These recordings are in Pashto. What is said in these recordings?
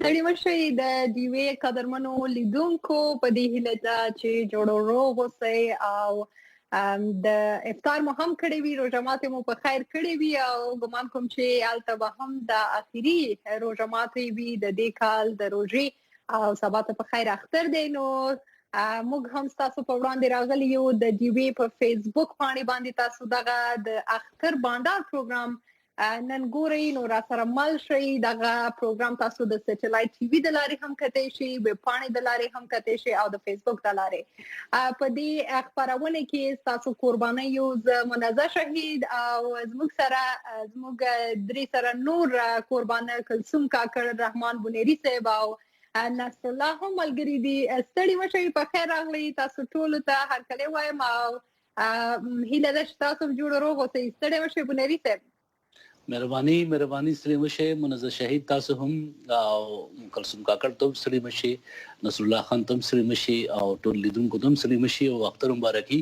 ستړي مشئ د ډیوې قدرمنو لیدونکو په دې هیله ده چې جوړ روغ اوسئ او د افطار مو هم کړی وي، روژه ماتې مو په خیر کړې وي او ګمان کوم چې هلته به هم د اخري روژه ماتې وي د دې کال د روژې او سبا ته په خیر اختر دی. نو موږ هم ستاسو په وړاندې راغلي یو د ډیوې په فیسبوک باندې تاسو دغه د اختر بانډار پروګرام نن ګورئ. نو را سره مل شئ. دغه پروګرام تاسو د سټلایټ ټي وي د لارې هم کتئ شئ، ویب پاڼې د لارې هم کتئ شئ او د فیسبوک د لارې. په دې خپرونه کې تاسو کوربانه یو منزه شهید او زموږ درې سره نور کوربانه کلثوم کاکړ، رحمان بونیري صاحب او نصرالله هم ملګري دي. ستړي مشئ، په خیر راغلئ تاسو ټولو ته هرکلی وایم او هیله ده چې تاسو جوړ روغ اوسئ. ستړي مشئ بونیري صاحب. مهرباني ستړي مشئ. منزه شهید تاسو هم او کلثوم کاکړ ته ستړي مشئ، نصرالله خان ته ستړي مشئ او ټول لیدونکو ته ستړي مشئ او اختر مبارکي.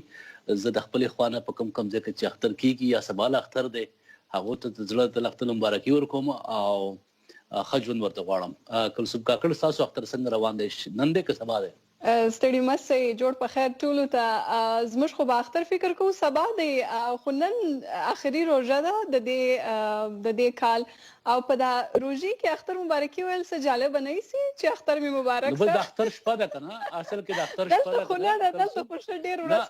زه د خپل خوانه په کم ځای کې چې اختر کیږي یا سبا اختر دی هغه ته د زړه د اختر مبارکي ورکوم او ښه ژوند ورته غواړم. کلثوم کاکړ تاسو اختر څنګه روان دی؟ نن دی که سبا دی؟ ستړي مشئ، جوړ په خیر ټولو ته. زموږ خو به اختر فکر کوو سبا دی، خو نن اخري روژه ده د دې کال او په دا روژې کې اختر مبارکي ویل څه جالبه نه ایسي چې اختر مې مبارک شه. د اختر شپه ده که نه؟ اصل کې د اختر شپه ده. دلته خو ښه ډېر ورځ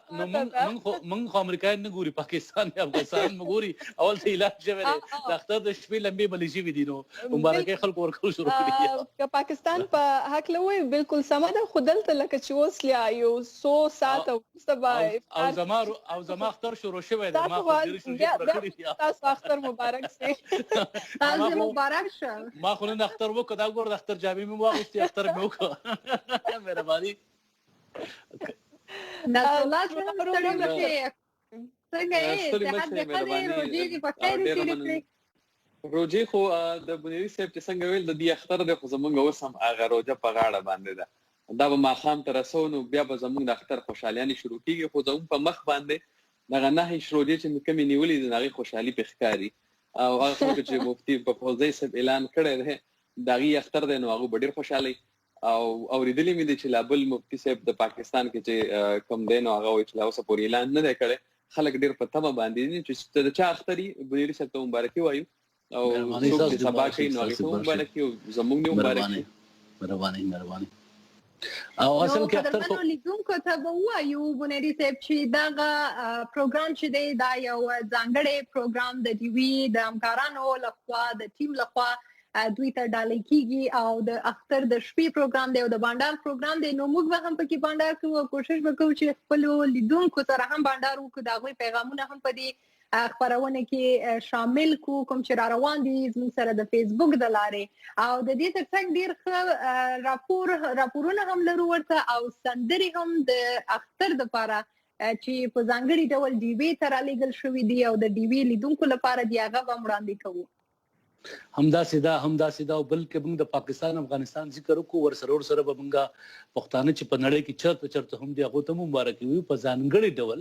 موږ خو امریکایان نه ګوري، پاکستان یا افغانستان مو ګوري. اول څه اعلان شوی دی د اختر د شپې لمبې بلې شوي دي نو مبارکۍ خلکو ورکول شروع کړي. که پاکستان په هکله ووایي بلکل سمه ده، خو دلته لکه چې اوس یو څو ساعته وروسته به او زما اختر شروع شوی دی. تاسو اختر مبارک سي. مبارک شه. ما خو نن اختر وکړ، دا ګوره د اختر جامې مې واغوستې، اختر مې وکړ. مهرباني. نصرالله ستړي مشئ، څنګه یې؟ صحت دې ښه دی؟ روژې دې په خیر تېرې کړې؟ روژې خو د بونیري صاحب چې څنګه ویل د دې اختر دی، خو زموږ اوس هم هغه روژه په غاړه باندې ده. دا به ماښام ته رسو نو بیا به زموږ د اختر خوشحالیانې شروع کېږي، خو زموږ په مخ باندې دغه 9 روژې چې مې کمې نیولې دي د هغې خوشحالي پې ښکاري. او هغه څوک چې مفتي په فوزي صاحب اعلان کړی دی د هغې اختر دی نو هغه به ډېر خوشحالئ. او اورېدلي مې دي چې لا بل مفتي صاحب د پاکستان کې چې کوم دی نو هغه وایي چې لا اوسه پورې اعلان نه دی کړی. خلک ډېر په تمه باندې دي چې د چا اختر وي بونیري صاحب ته مبارکي وایو او څوک چې سبا کوي نو هغې ته مبارکي او زموږ نه مبارکي. مهرباني. او اصل کې اختر خو لیدونکو ته به ووایو بونیري صاحب چې دغه پروګرام چې دی دا یو ځانګړی پروګرام د ډیوي د همکارانو لخوا د ټیم لخوا دوی ته ډالۍ کیږي او د اختر د شپې پروګرام دی او د بانډار پروګرام دی. نو موږ به هم پکې بانډار کوو او کوشش به کوو چې خپلو لیدونکو سره هم بانډار وکړو، د هغوی پیغامونه هم په دې خپرونه کې شامل کو کوم چې را روان دي زموږ سره د فیسبوک د لارې. او د دې ترڅنګ ډېر ښه راپورونه هم لرو ورته او سندرې هم د اختر دپاره چې په ځانګړي ډول ډیوې ته رالیږل شوي دي او د ډیوې لیدونکو لپاره دي هغه به هم وړاندې کوو. همداسې دا او بلکې موږ د پاکستان افغانستان ذکر وکړو، ورسره به موږ پښتانه چې په نړۍ کې چرته هم دي هغو ته مبارکي وایو. په ځانګړي ډول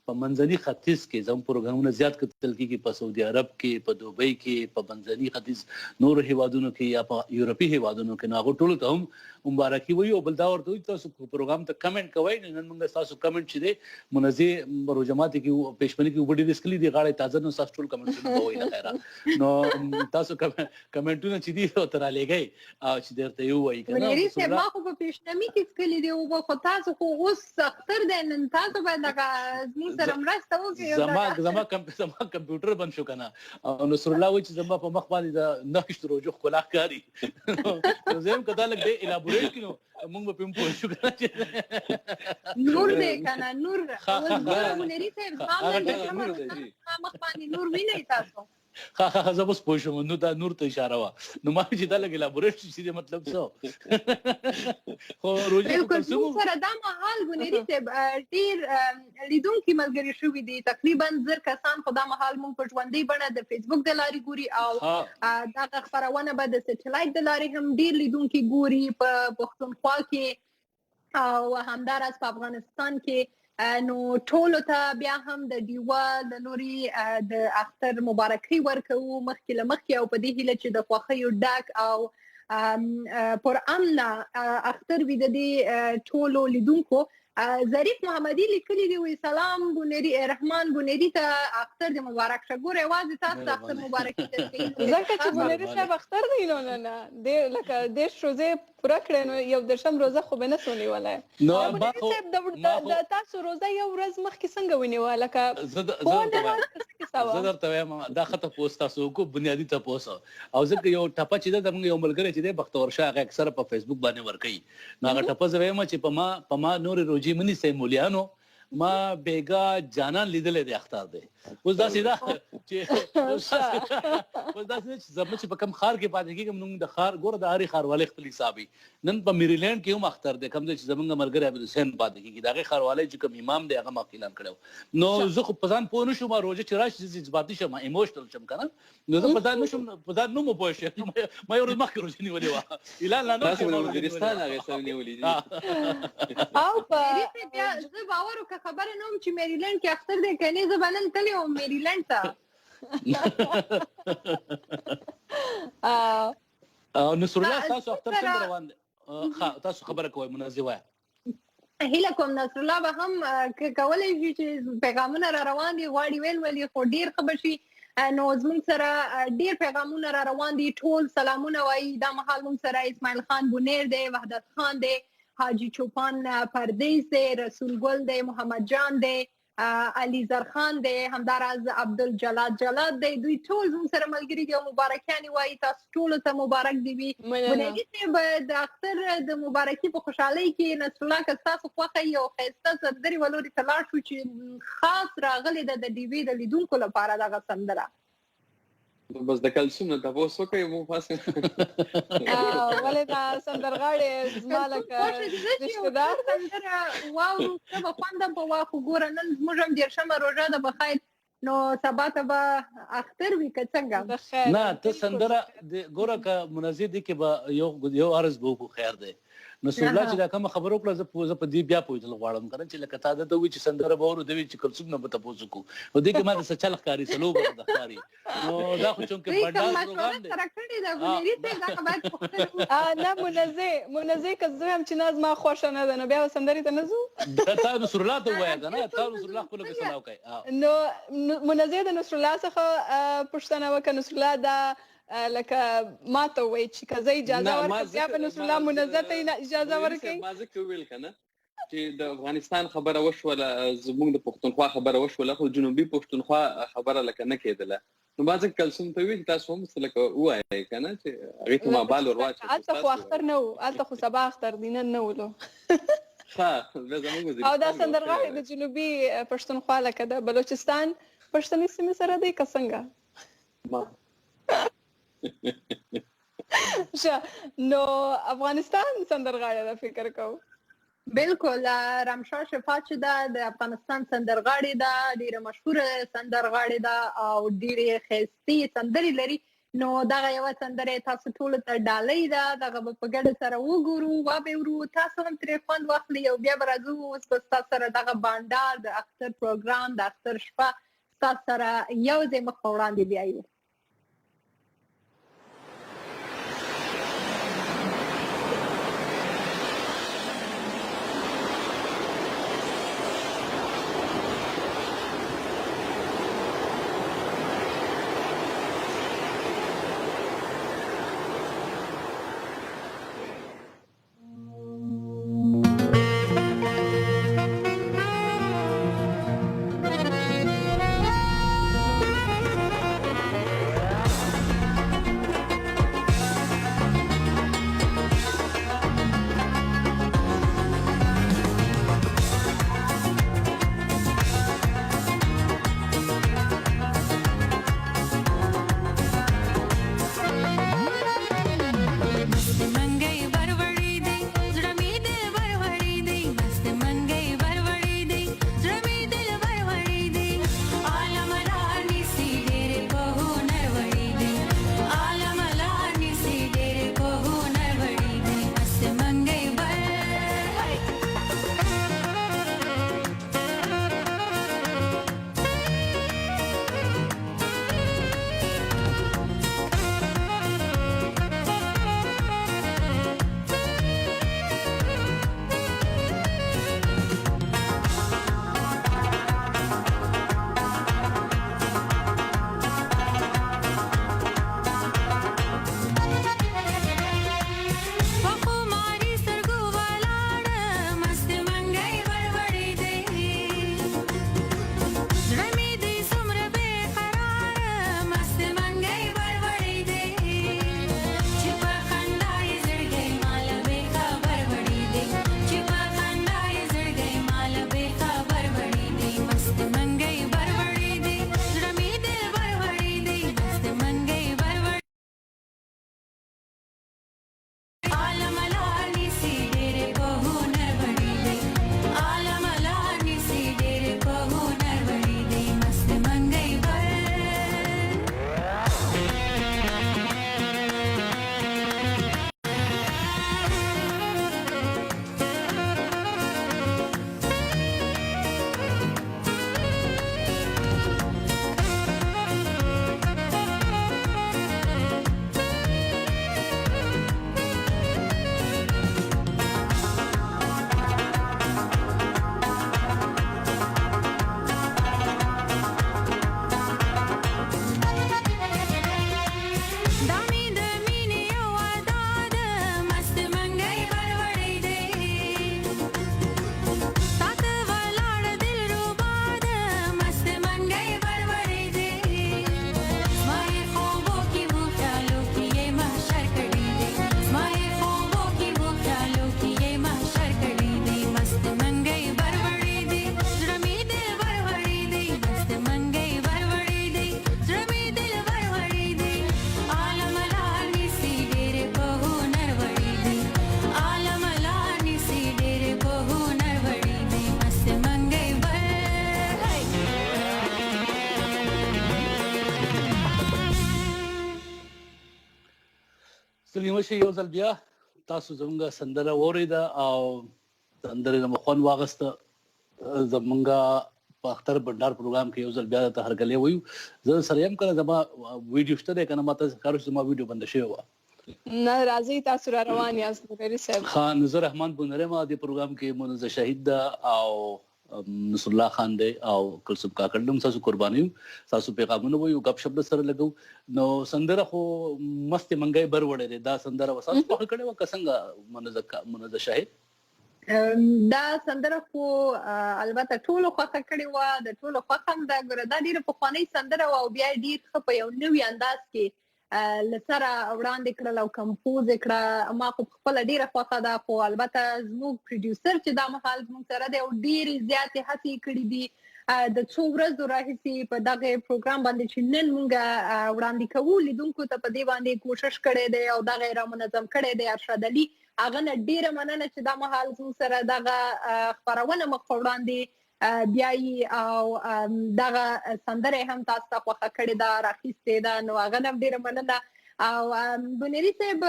په منځني ختیځ کې زموږ پروګرامونه زیات کتل کېږي، په سعودي عرب کې، په دوبۍ کې، په منځني ختیځ نورو هیوادونو کې یا په یورپي هیوادونو کې. نو هغو ټولو ته هم مبارکي وایو. او بل دا ورته وایو تاسو پروګرام ته کمنټ کوئ. نن موږ تاسو کمنټ چې دی منزه روژه ماتې کې پېشمني کې اوبه ډېرې څښلي دي، غاړې تازه نو تاسو ټول کمنټونه کوئ نه خیره. نو تاسو کمنټونه چې دي ورته رالیږئ او چې درته یې ووایي که نه. بونیري صاحب ما خو په پیشنمي کې څښلي دي اوبه، خو تاسو خو اوس اختر دی نن تاسو باید دغه زموږ سره مرسته وکړئ. زما کمپیوټر بند شو که نه او نصرالله وایي چې زما په مخ باندې د 9 روژو ښکلا ښکاري. نو زه هم که دا لږ دی الابوریټ کړي نو موږ به پرې هم پوه شو که نه چې نور دی که نه نور. اوس ګوره بونیري صاحب زما مخ باندې نور وینئ تاسو. زه اوس پوه شوم نو دا نور ته اشاره وه. نو ما چې دا لږ الابوریټ شي چې مطلب څه خو روژې زموږ سره دا مهال بونیري صاحب ډېر لیدونکي ملګري شوي دي، تقریبا 1000 کسان خو دا مهال موږ په ژوندۍ بڼه د فیسبوک د لارې ګوري او دغه خپرونه به د سټلایټ د لارې هم ډېر لیدونکي ګوري په پښتونخوا کې او همداراز په افغانستان کې. نو ټولو ته بیا هم د ډیوا د نوري د اختر مبارکي ورکوو مخکې له مخکې او په دې هیله چې د خوښیو ډک او پر امن اختر وي د دې ټولو لیدونکو. ظریف محمدي لیکلي دی وی سلام بونیري رحمان بونیري ته اختر د مبارک شه. ګوره یوازې تاسو د اختر مبارکي درکوي ځکه چې بونیري صاحب اختر دی نو نه ډېر لکه 10 روزې پوره کړې نو یو 10 روزه خو به نه سو نیولی. نو بونیري صاحب د تاسو روزه یو ورځ مخکې څنګه ونیوه؟ لکه زه درته وایم دا ښه تپوس تاسو وکړو بنیادي تپوس او ځکه یو ټپه چې ده زموږ یو ملګری چې دی بختور شاه هغه اکثره په فیسبوک باندې ورکوي نو هغه ټپه زه وایم چې په ما نورې روجې مني سي مولیانو ما بیګا جانان لیدلې دی اختر دی. اوس داسې ده چې زموږ چې په کوم ښار کې پاتې کېږم نو د ښار ګوره د هرې ښاروالۍ خپل حساب وي. نن په میریلینډ کې هم اختر دی کوم ځای چې زموږ ملګری عبد حسین پاتې کېږي د هغې ښاروالۍ چې کوم امام دی هغه ما اعلان کړی نو زه خو په ځان پوه نه شوم روژه چې راشي زه جذباتي شم ایموشنل شم که نه نو زه په ځان نه شم په ځان نه مو پوه شم ما یو ورځ مخکې روژه نیولې وه اعلان لا نه وزیرستان هغې سم نیولي دي. او بیا زه باور وکړه خبره نه وم چې میریلینډ کې اختر دی که نه زه به نن تللی وم میریلینډ ته. نصرالله تاسو اختر څنګه روان دی؟ تاسو خبره کوئ منزه وایه. هیله کوم نصرالله به هم کولی شي چې پیغامونه را روان دي غواړي ولولي خو ډېر ښه به شي. نو زموږ سره ډېر پیغامونه را روان دي ټول سلامونه وایي. دا مهال موږ سره اسماعیل خان بونیر دی وحدت خان دی حاجی چوپان پردیس دی رسول ګل دی محمد جان دی علي زرخان دی همداراز عبدالجلاد جلاد دی. دوی ټول زموږ سره ملګري دي او مبارکیانې وایي. تاسو ټولو ته مبارک دی وي. بونیري صاحب د اختر د مبارکي په خوشحالۍ کې نصرالله که ستاسو خوښه یو ښایسته سندرې ولوري ته لاړ شو چې خاص راغلې ده د ډیوې د لیدونکو لپاره دغه سندره. بس د کلثوم نه تاسو وکړئ مو پاسه ولې دا سندرغاړي زما لکه رشتهدار سندره واورو څه به خوند په واخو. ګوره نن زموږ هم 10مه روژه ده بخیر نو سبا ته به اختر وي که څنګه؟ نه ته سندره ګوره که منزه دي کې به یو عرض به وکړو خیر دی. نصرالله چې دا کومه خبره وکړه زه په دې بیا پوهېدل غواړم که نه چې لکه تا درته ووایي چې سندره به اورو ده وایي چې کلثوم نه به تپوس وکړو نو دې کې ما ته څه چل ښکاري څه لوبه راته ښکاري نو دا خو چونکې بانډار پروګرام دی. نه منزه که زه هم چې نه زما خوښه نه ده نو بیا به سندرې ته نه ځو. تا نصرالله ته ووایه که نه تا نصرالله خپله فیصله وکړئ. نو منزه د نصرالله څخه پوښتنه وکړه نصرالله دا لکه ما ته وایي چې که زه اجازه ورکړم بیا به نصرالله منزه ته اجازه ورکوي. ما ځکه وویل که نه چې د افغانستان خبره وشوله زموږ د پښتونخوا خبره وشوله خو جنوبي پښتونخوا خبره لکه نه کېدله نو ما ځکه کلثوم ته وویل چې تاسو هم څه لکه ووایئ که نه چې هغې ته ما بال ور واچوي. هلته خو اختر نه و هلته خو سبا اختر دی نن نه ولو. او دا سندرغاړي د جنوبي پښتونخوا لکه د بلوچستان پښتني سیمې سره دی که څنګه؟ نو افغانستان سندرغاړی ده فکر کوم. بالکل رمشا شفا چې ده د افغانستان سندرغاړې ده ډیره مشهوره سندرغاړې ده او ډیرې ښایستې سندرې لري. نو دغه یوه سندره تاسو ټولو ته ډالۍ ده دغه به په ګډه سره وګورو وبورو تاسو هم ترې خوند واخلئ او بیا به راځو اوس به ستاسو سره دغه بانډار د اختر پروګرام د اختر شپه ستاسو سره یو ځای مخ په وړاندې بیایو. سلیمه شي یو ځل بیا تاسو زمونږ سندره واورېده او سندرې نه مخون واغسته زمونږ په اختر بانډار پروګرام کې یو ځل بیا ته هرکلی وایو زه سره یم کله زما ویډیو شته دی که نه ماته ښکاره شو زما ویډیو بنده شوې وه نه راځئ تاسو را روان یاست بونیري صاحب ها نو زه رحمان بونیري ما دې پروګرام کې منزه شهید ده او نصرالله خان دی او کلثوم کاکړ هم تاسو کوربانه یو تاسو پیغامونه وایو غپ شپ سره لګو نو سندره خو مست منګي بر وړې ده دا سندره وساس په کړه و کسنګ منزه شهید دا سندره خو البته ټولو خوښه کړې وه د ټولو خوښه هم ده ګوره دا ډېره پخوانۍ سندره وه او بیا یې ډېر ښه په یو نوي انداز کې له سره وړاندې کړل او کمپوز یې کړه ما خو خپله ډېره خوښه ده خو البته زموږ پروډیوسر چې دا مهال زموږ سره دی او ډېرې زیاتې هڅې یې کړي دي د څو ورځو راهیسې په دغه پروګرام باندې چې نن موږ وړاندې کوو لیدونکو ته په دې باندې کوشش کړی دی او دغه یې رامنظم کړی دی ارشد علي هغه نه ډیره مننه چې دا مهال زموږ سره دغه خپرونه مخ په وړاندې بیایي او دغه سندره هم تاسو ته خوښه کړې ده راخیستې ده نو هغه نه ډیره مننه او بونیري صاحب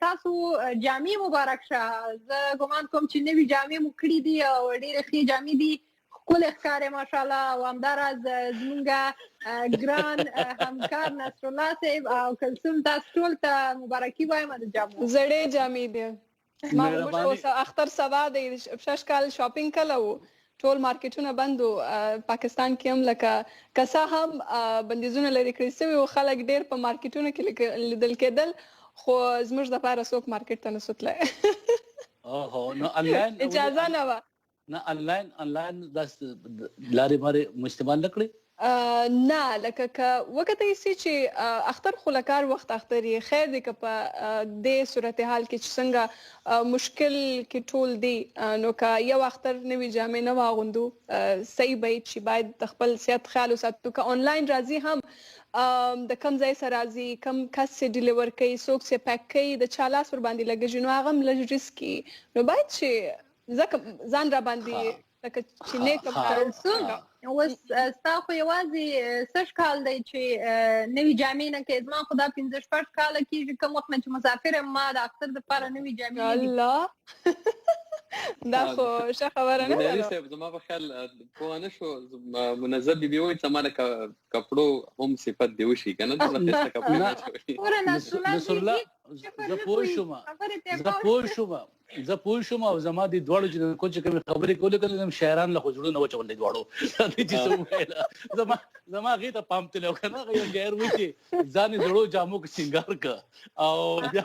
تاسو جامې مبارک شه زه ګمان کوم چې نوي جامې مو کړي دي او ډیرې ښې جامې دي ښکلې ښکارې ماشاءالله او همداراز زموږ ګران همکار نصرالله صاحب او کلثوم تاسو ټول ته مبارکي وایم د جامو زړې جامې دي ما موږ اختر سبا د 6 کال شاپینګ کړو ټول مارکیټونه بند وو پاکستان کې هم لکه کسا هم بندیزونه لري کړی شوي او خلک ډېر په مارکیټونو کې لیدل کېدل خو زموږ دپاره څوک مارکیټ ته نسو تللی اوهو نو انلاین اجازه نه وه نه انلاین داسې لارې مارې استعمال نه کړې نه لکه که وکتای سي چې اختر خو لکار وخت اختر یې خیر دی که په دې صورتحال کې چې څنګه مشکل کې ټول دی نو که یو اختر نوي جامې نه واغوندو صحیح به چې باید د خپل صحت خیال وساتو که آنلاین راځي هم د کم ځای سره راځي کم کس چې ډیلیور کوي څوک چې پیک کوي د چا لاس ور باندې لګېږي نو هغه هم لږ ریسکي نو باید چې ځکه ځان را باندې لکه چې نیکه کلثوم اوس ستا خو یوازې سږ کال دی چې نوي جامې نه کوې زما خو دا 15 کاله کېږي کوم وخت نه چې مسافر یم ما د اختر دپاره نوي جامې نه دي الله دا خو ښه خبره نه بونیري صاحب زما په خیال پوه نه شو منزه بیبي وایي چې ما د کپړو هم صفت دی وشي که نه دومره ښایسته کپړې نصرالله زه پوه شوم او زما د دواړو چې کوم چې کومې خبرې کولې کړې شاعران له خو زړونه وچول دي دواړو چې څه وویله زما هغې ته پام تللی و که نه هغه یو شاعر وایي چې ځان یې زړو جامو کې سینګار که او بیا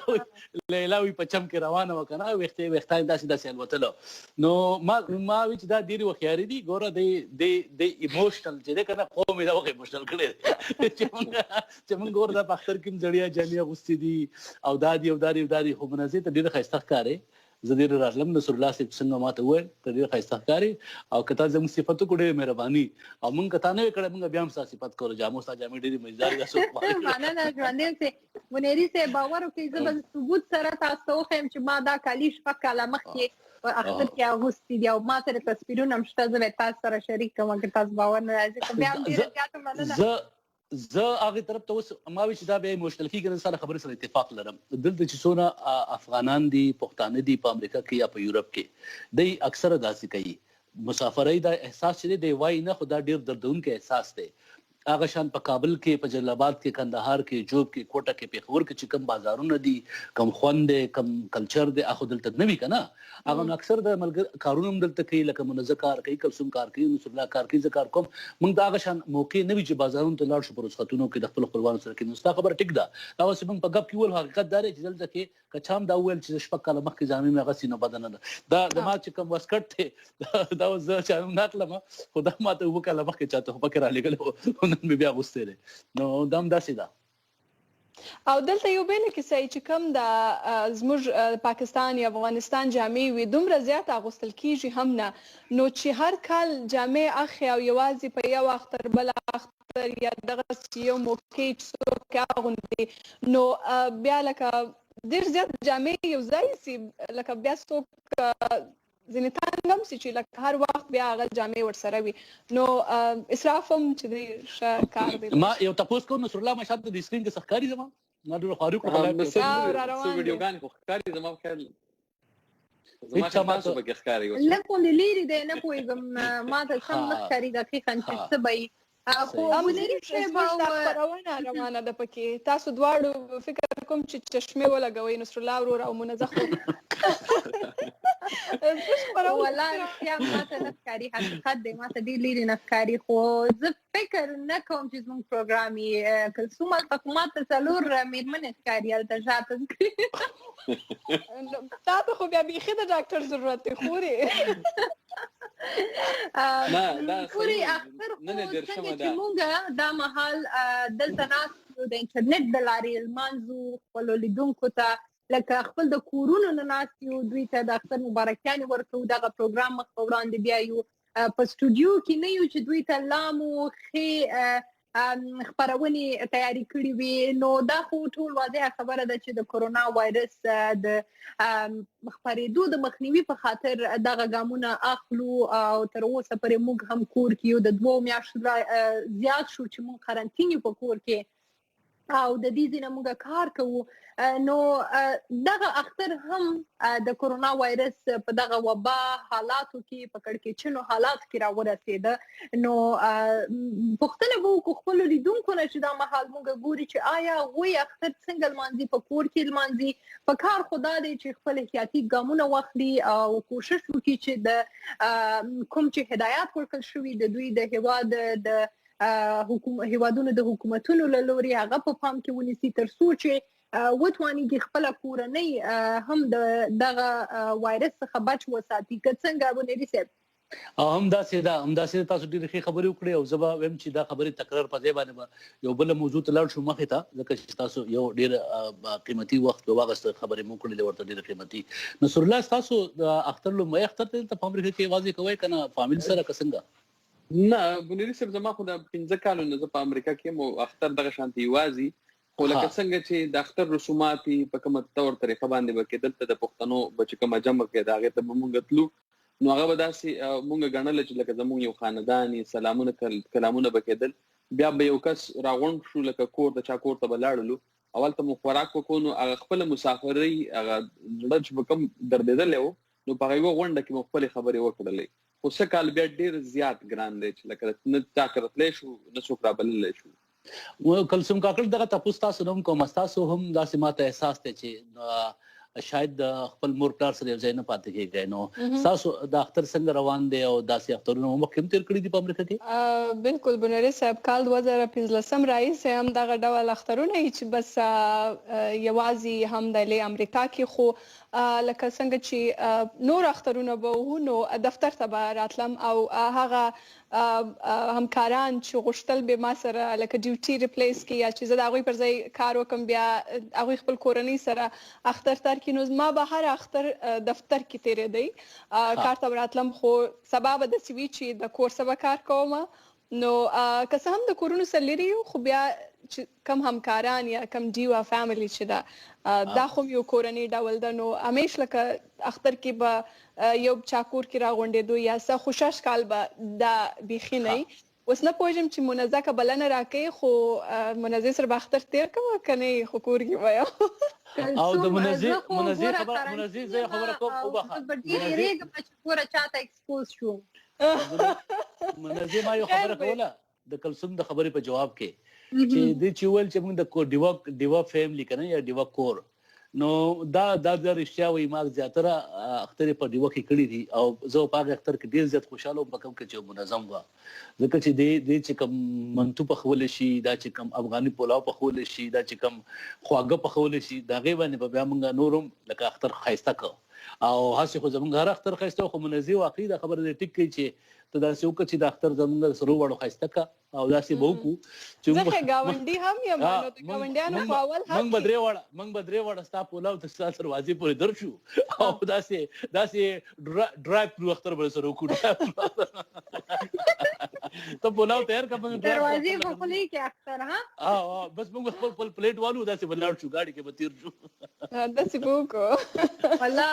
لیلا وي په چم کې روانه وه که نه ویښتان یې داسې الوتله نو ما وایي چې دا ډېرې هوښیارې دي ګوره د ایموشنل چې دی که نه قوم یې دا وخت ایموشنل کړی دی چې موږ ګوره دا په اختر کې هم زړیا جامې اغوستې دي او دا دي خو منزه ته ډېره ښایسته ښکارې زه ډېر راتلم نصرالله صاحب څنګه ماته وویل ته ډېر ښایسته ښکارې او که تا زموږ صفت وکړو ډېرې مهرباني او موږ که تا نه وې کړی موږ بیا هم ستا صفت کولو جامو ستا جامې ډېرې مزدارې ده څوک مننه ژوندی اوسې بونیري صاحب باور وکړئ زه به ثبوت سره تاسو ته وښیم چې ما دا کالي شپږ کاله مخکې په اختر کې اغوستي دي او ما سره تصویرونه هم شته زه به تاسو سره شریک کړم که تاسو باور نه راځي خو بیا هم ډېره زیاته مننه زه هغې طرف ته اوس ما وایي چې دا بیا ایموشنل کېږي نه سره خبرې سره اتفاق لرم دلته چې څونه افغانان دي پښتانه دي په امریکا کې یا په یورپ کې دی اکثره داسې کوي مسافرۍ دا احساس چې دی وایي نه خو دا ډېر دردونکی احساس دی هغه شان په کابل کې په جلال آباد کې کندهار کې جوب کې کوټه کې پېښور کې چې کوم بازارونه دي کوم خوند دی کوم کلچر دی هغه دلته نه وي که نه هغه نو اکثر د ملګري کارونه هم دلته کوي لکه منزه کار کوي کلثوم کار کوي نصرالله کار کوي زه کار کوم موږ د هغه شان موقع نه وي چې بازارونو ته لاړ شو په رخصتونو کې د خپلو خپلوانو سره کېنو ستا خبره ټیک ده دا اوس موږ په ګپ کې وویل حقیقت دا دی چې دلته کې که چا هم دا وویل چې شپږ کاله مخکې جامې مې اغوستې نو بده نه ده دا د ما چې کوم واسکټ دی دا اوس زه چا هم نه اخلم خو دا ما ته اووه کاله مخکې چا ته خو پکې رالېږلی و نن مې بیا اغوستی دی نو دا هم داسې ده او دلته یو بیله کیسه چې کوم د زموږ پاکستان یا افغانستان جامې وي دومره زیات اغوستل کیږي هم نه نو چې هر کال جامې اخلي او یوازې په یو اختر بل اختر یا دغسې یو موقع چې څوک اغوندي نو بیا لکه ډېر زیات جامې یو ځای سي لکه بیا څوک ځینې تنګ هم سي چې لکه هر وخت بیا هغه جامې ورسره وي نو اسراف هم چې دی ښه کار دی ما یو تپوس کوم نصرالله ما شاته د سکرین کې څه ښکاري زما ما ډېر خارق څو ویډیوګان خو ښکاري زما خیال زما تاسو به ښکاري لکه لري دی نه پوهېږم ما ته سم نه ښکاري دقیقاً چې څه به وي خو بونیري صاحب خپرونه روانه ده پکې تاسو دواړو فکر کوم چې چشمې ولګوئ نصرالله ورور او منزه خو والله رښتیا ما ته نه ښکاري حقیقت دی ما ته ډېر لرې نه ښکاري خو زه فکر نه کوم چې زموږ پروګرام یې کلثوم هلته خو ما ته 4 مېرمنې ښکاري هلته شاته تا ته خو بیا بیخي د ډاکټر ضرورت دی خورې پورې اختر خو څنګه چې مونږ دا مهال دلته ناست د انټرنیټ د لارې لمانځو خپلو لیدونکو ته لکه خپل د کورونو نه ناست یو دوی ته د اختر مبارکیانې ورکوو دغه پروګرام مخ په وړاندې بیایو په سټوډیو کې نه یو چې دوی ته لا مو ښې خپرونې تیاری کړې وي نو دا خو ټول واضحه خبره ده چې د کرونا وایرس د خپرېدو د مخنیوي په خاطر دغه ګامونه اخلو او تر اوسه پورې موږ هم کور کې یو د 2 میاشتو زیات شو چې موږ قرنطین یو په کور کې او د دې ځینې موږ کار کوو نو دغه اختر هم د کرونا وایرس په دغه وبا حالاتو کې په کړکېچنو حالاتو کې راورسېده نو پوښتنه به وکړو خپلو لیدونکو نه چې دا مهال موږ ګوري چې آیا هغوی اختر څنګه لمانځي په کور کې لمانځي په کار خو دا دی چې خپل احتیاطي ګامونه واخلي او کوشش وکړي چې د کوم چې هدایات ورکړل شوي د دوی د هیواد د هیوادونو د حکومتونو له لوري هغه په پام کې ونیسي تر څو چې وتوانیږي خپله کورنۍ هم دغه وایرس څخه بچ وساتي که څنګه بونیري صاحب همداسې تاسو ډېرې ښې خبرې وکړې او زه به وایم چې دا خبرې تکرار په ځای باندې به یو بله موضوع ته لاړ شو مخې ته ځکه چې تاسو یو ډېر قیمتي وخت واغسته خبرې مو کړلې ورته ډېره قیمتي نصرالله ستاسو د اختر لومړی اختر ته دلته په امریکا کې یوازې کوئ که نه فامیل سره که څنګه نه بونیري صاحب زما خو د 15 کالو نه زه په امریکا کې مو اختر دغه شانتي یوازې خو لکه څنګه چې د اختر رسومات په کومه طور طریقه باندې به کېدل ته د پښتنو به چې کومه جمع کېده هغې ته به مونږ تلو نو هغه به داسې مونږ ګڼله چې لکه زمونږ یو خاندان سلامونه کلامونه به کېدل بیا به یو کس راغونډ شو لکه کور د چا کور ته به لاړلو اول ته مو خوراک وکړو نو هغه خپله مسافرۍ هغه زړه چې به کوم دردېدلی و نو په هغه یوه غونډه کې مو خپلې خبرې وکړلې خو څه کال بیا ډېر زیات ګران دی چې لکه نه چا راتلی شو نه څوک رابللی شو کلثوم کاکړ دغه تپوس تاسو نه هم کوم ستاسو هم داسې ماته احساس دی چې شاید د خپل مور پلار سره یو ځای نه پاتې کېږئ نو ستاسو د اختر څنګه روان دی او داسې اخترونه مو مخکې هم تېر کړي دي په امریکا کې بالکل بونیري صاحب کال 2015 راهیسې هم دغه ډول اخترونه چې بس یوازې هم د امریکا کې خو لکه څنګه چې نور اخترونه به وو نو دفتر ته به راتلم او هغه همکاران چې غوښتل به ما سره لکه ډیوټي ریپلیس کړي یا چې زه د هغوی پر ځای کار وکړم بیا هغوی خپل کورنۍ سره اختر تېر کړي نو ما به هر اختر دفتر کې تېرېدی کار ته به راتلم خو سبا به داسې وي چې د کور څه به کار کوم نو که څه هم د کورونو سره لرې یو خو بیا کم همکاران یا کم ډیوا فیملی چې ده دا خو یو کورنۍ ډول ده نو همیش لکه اختر کې به یو چا کور کې راغونډېدو یا څه خوشاش کال به دا بیخي نه اوس نه پوهېږم چې منزه که بلنه راکوي خو منزه سره به اختر تېر کوم که نه خو کور کې به یم او د منزه زه خبره کوم وبخه زه به ډېر یېرېږم چې ګوره چاته ایکسپوز شو منزه ما یو خبره کوله د کلثوم د خبرې په جواب کې چې دوی چې ویل چې موږ د ډیوا فیملی که نه یا ډیوا کور نو دا رښتیا وایي ما زیاتره اختر په ډیوا کې کړي دي او زه په هغه اختر کې ډېر زیات خوشحاله وم په کوم کې چې منظم وه ځکه چې دې چې کوم منتو پخولی شي دا چې کوم افغاني پلاو پخولی شي دا چې کوم خواږه پخولی شي د هغې باندې به بیا موږ نور هم لکه اختر ښایسته کړو او هسې خو زموږ هر اختر ښایسته خو منزه واقعي دا خبره دې ټیک کوي چې ته داسې وکړه چې د اختر زموږ سرو واړو ښایسته کړه او داسې به وکړو چې زه ګاونډي هم یم نو د ګاونډیانو خو اول موږ به درې واړه ستا پولاو ته ستا دروازې پورې درشو او داسې ډرایو تھرو اختر به سره وکړو ته پولاو تیار کړه دروازې په خولې کې اختر بس موږ خپل پلیټ والو داسې به لاړ شو ګاډي کې به تېر شو داسې به وکړو والله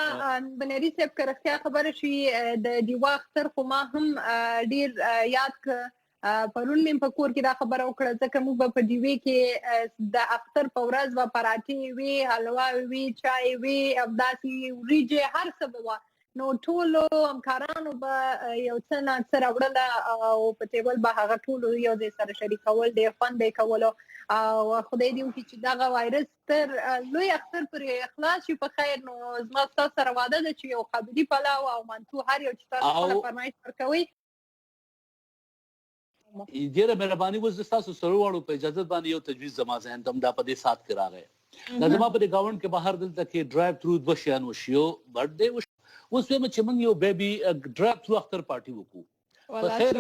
بونیري صاحب که رښتیا خبره شي د ډیوا اختر خو ما هم ډېر یاد کړه پرون مې په کور کې دا خبره وکړه ځکه موږ په دیوې کې د اختر په ورځ به پراټې وي، حلوا وي، چای وي، همداسې وریجې، هر څه به وه. نو ټولو همکارانو به یو څه نه څه راوړله او په ټیبل به هغه ټولو یو ځای سره شریکول، ډېر خوند به یې کولو. او خدای دې وکړي چې دغه وایرس تر لوی اختر پورې خلاص شي په خیر. نو زما ستاسو سره وعده ده چې یو قابلي پلاو او منتو هر یو چې تاسو خپله فرمایش ورکوئ. ډېره مهرباني وه. زه ستاسو سرلوړو په اجازت باندې یو تجویز زما ذهن ته همدا په دې ساعت کې راغی. دا زما په دې ګاونډ کې بهر دلته کې ډرایو تھرو دوه شیان وشي. یو برډ ډے اوس وایم چې موږ یو بیبي ډرایو تھرو اختر پارټي وکړو. په خیر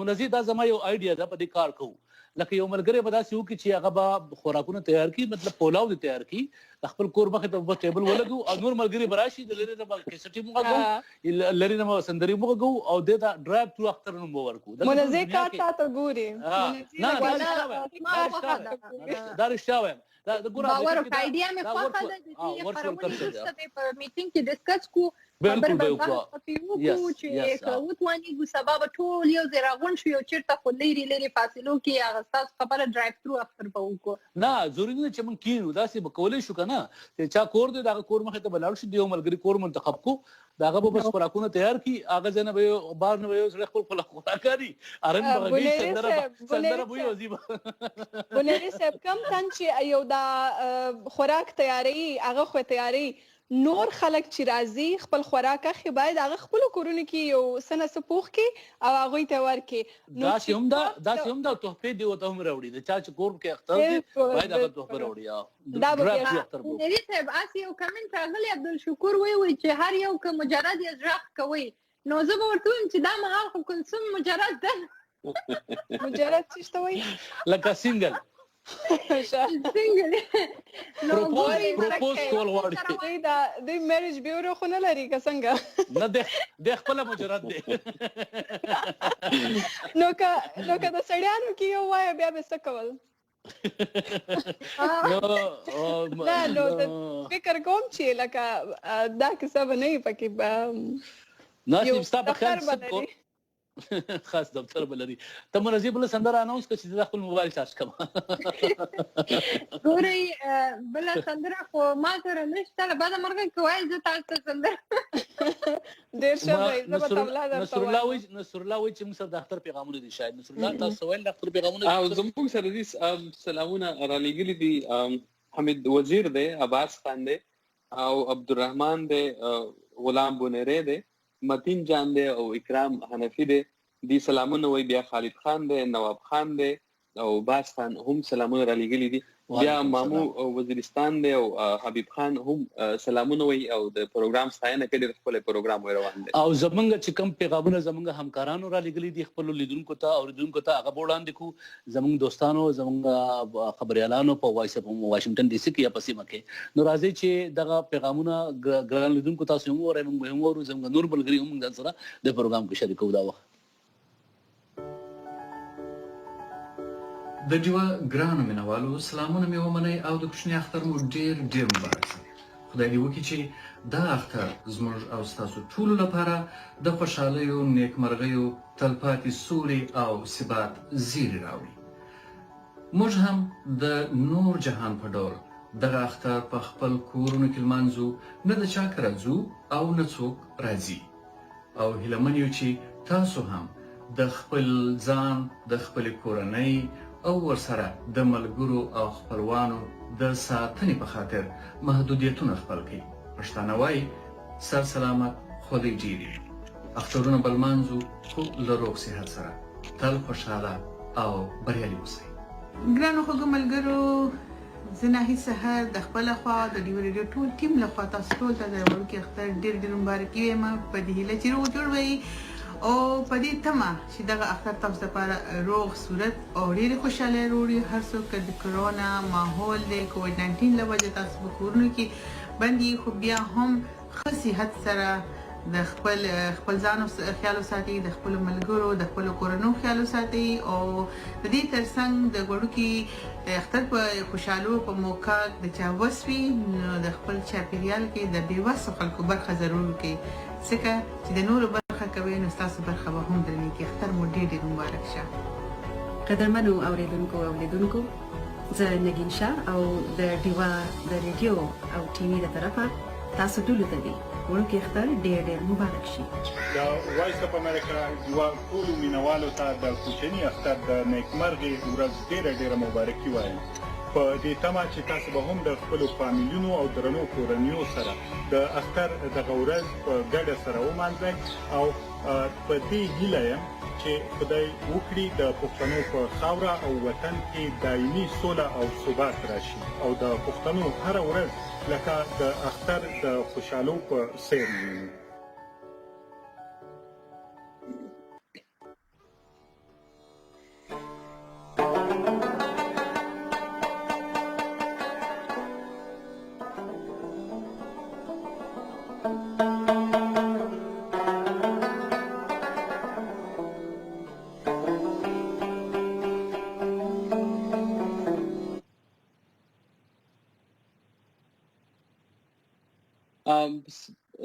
منزه دا زما یو آیډیا ده، په دې کار کوو. لکه یو ملګری به داسې وکړي چې هغه به خوراکونه تیار کړي، مطلب پولاو دې تیار کړي، خپل کور مخې ته به ټیبل ولګو او نور ملګري به راشي، د لرې نه به کیسټي وغږوو، لرې نه به سندرې وغږوو او دې ته ډرایو تھرو اختر نوم به ورکړو. منزه کار تاته ګوري. نه دا رښتیا وایم. باور او آیډیا مې خوښه ده چې په میټینګ کې ډسکس کو. بالکل به وکړو چې که وتوانیږو سبا به ټول یو ځای راغونډ شو، یو چېرته خو لرې فاصلو کې هغه ستاسو خبره ډرایو تھرو اختر به وکړو. نه ضروري نه چې موږ کینو، داسې به کولی شو که نه چې چا کور دی د هغه کور مخې ته به لاړ شي، د یو ملګري کور منتخب کړو، د هغه به بس خوراکونه تیار کړي، هغه ځای نه به یو بار نه به یو سړی خپل خپله خوراک کاري، ارن به غږوي، سندره به وي او زیبه. بونیري صاحب کوم تن چې یو دا خوراک تیاروي هغه خو تیاروي، نور خلک چې راځي خپل خوراک اخی باید هغه خپل کورونه کې یو سنه سپوخ کې او هغه ته ورکي. داسې هم دا تحفې دی وته هم راوړي، د چا چې کور کې اختر دی باید هغه تحفه راوړي. دا به بونیري صاحب اسی یو کمنټ راغلی عبدالشکور وی چې هر یو که مجرد یې ژغ کوي، نو زه به ورته وایم چې دا مهال خو کلثوم مجرد ده. مجرد څه شته وایي؟ لکه سینګل پروپوز کول غواړي. د میریج بیورو خو نه لري که څنګه؟ نه د خپله مجرد دی. نو که د سړیانو کې یو وایه بیا به څه کول؟ نه نو فکر کوم چې لکه دا کیسه به نه وي پکې ناسب ستا په خیال څه خاص دفتر به لري. ته منزه بله سندره اناونس کړه چې زه خپل موبایل چارج کړم. ګورئ بله سندره خو ما سره نشته، له بده مرغه که وایي زه تاسو ته سندره ډېر ښه دی. زه به طبله درته وایم. نصرالله وایي چې موږ سره د اختر پیغامونه دي. شاید نصرالله تاسو ویل د اختر پیغامونه او زموږ سره دي سلامونه رالیږلي دي. حمید وزیر دی، عباس خان دی او عبدالرحمان دی، غلام بونیري دی، متین جان دی او اکرام حنفی دی سلامونه وی. بیا خالد خان دی، نواب خان دی او باز خان هم سلامونه را لګلی دي. بیا مامو وزیرستان دی او حبیب خان هم سلامونه وی او د پروګرام ستاینه کوي، خپل پروګرام وی روان دی. او زمونږ چې کوم پیغامونه زمونږ همکارانو را لګلی دي خپل لیدونکو ته او اوریدونکو ته هغه وړاندې کو. زمونږ دوستانو زمونږ خبريالانو په واشنګټن ډي سي کې یا په سیمه کې، نو راځي چې دغه پیغامونه ګران لیدونکو تاسو هم ورې موږ هم ورو زمونږ نور ملګري هم د سره د پروګرام کې شریکو. دا وخت د ډیوه ګرانو مینوالو سلامونه مې ومنئ او د کوچني اختر مو ډېر مبارک شي. خدای دې وکړي چې دا اختر زموږ او ستاسو ټولو لپاره د خوشحالیو، نیکمرغیو، تلپاتې سولې او ثبات زیری راوړي. موږ هم د نور جهان په ډول دغه اختر په خپل کورونو کې لمانځو، نه د چا کره ځو او نه څوک راځي. او هیله من یو چې تاسو هم د خپل ځان، د خپلې کورنۍ او ورسره د ملګرو او خپلوانو د ساتنې په خاطر محدودیتونه خپل کړئ. پښتانه وایي سر سلامت خدای ډیري. اخترونه به لمانځو خو له روغ صحت سره. تل خوشحاله او بریالي اوسئ. ګرانو خوږو ملګرو، زه ناهي سهار د خپله خوا د ډیو ریډیو ټول ټیم له خوا تاسو ټول ته د وړوکي اختر ډېر مبارکي وایم په دې هیله چې روغ جوړ وئ او په دې تمه چې دغه اختر تاسو لپاره روغ صورت او ډېرې خوشحالۍ راوړي. هر څوک د کرونا ماحول د کووډ-19 له وجې تاسو په کورونو کې بند یې، خو بیا هم ښه صحت سره د خپل ځان خیال وساتئ، د خپلو ملګرو د خپلو کورنیو خیال وساتئ او د دې ترڅنګ د وړوکي اختر په خوشحالو په موقع د چا وس وي نو د خپل چاپېریال کې د بېوسو خلکو برخه ضرور وکړئ، ځکه چې د نورو برخه کوئ نو ستاسو برخه به هم درنیږي. اختر مو ډېر ډېر مبارک شه. قدرمنو اوریدونکو او لیدونکو، زه نګین شاه او د ډیوا د ریډیو او ټي وي د طرفه تاسو ټولو ته دی وړوکی اختر ډېر ډېر مبارک شي. د وایس اف امریکا ډیوا ټولو مینوالو ته د کوچني اختر د نیکمرغې ورځ ډېره ډېره مبارکي وایم. په دې تمه چې تاسو به هم د خپلو فامیلونو او درنو کورنیو سره د اختر دغه ورځ په ګډه سره ومانځئ او په دې هیله یم چې خدای وکړي د پښتنو په خاوره او وطن کې دایمي سوله او ثبات راشي او د پښتنو هره ورځ لکه د اختر د خوشحالو په څیر وي.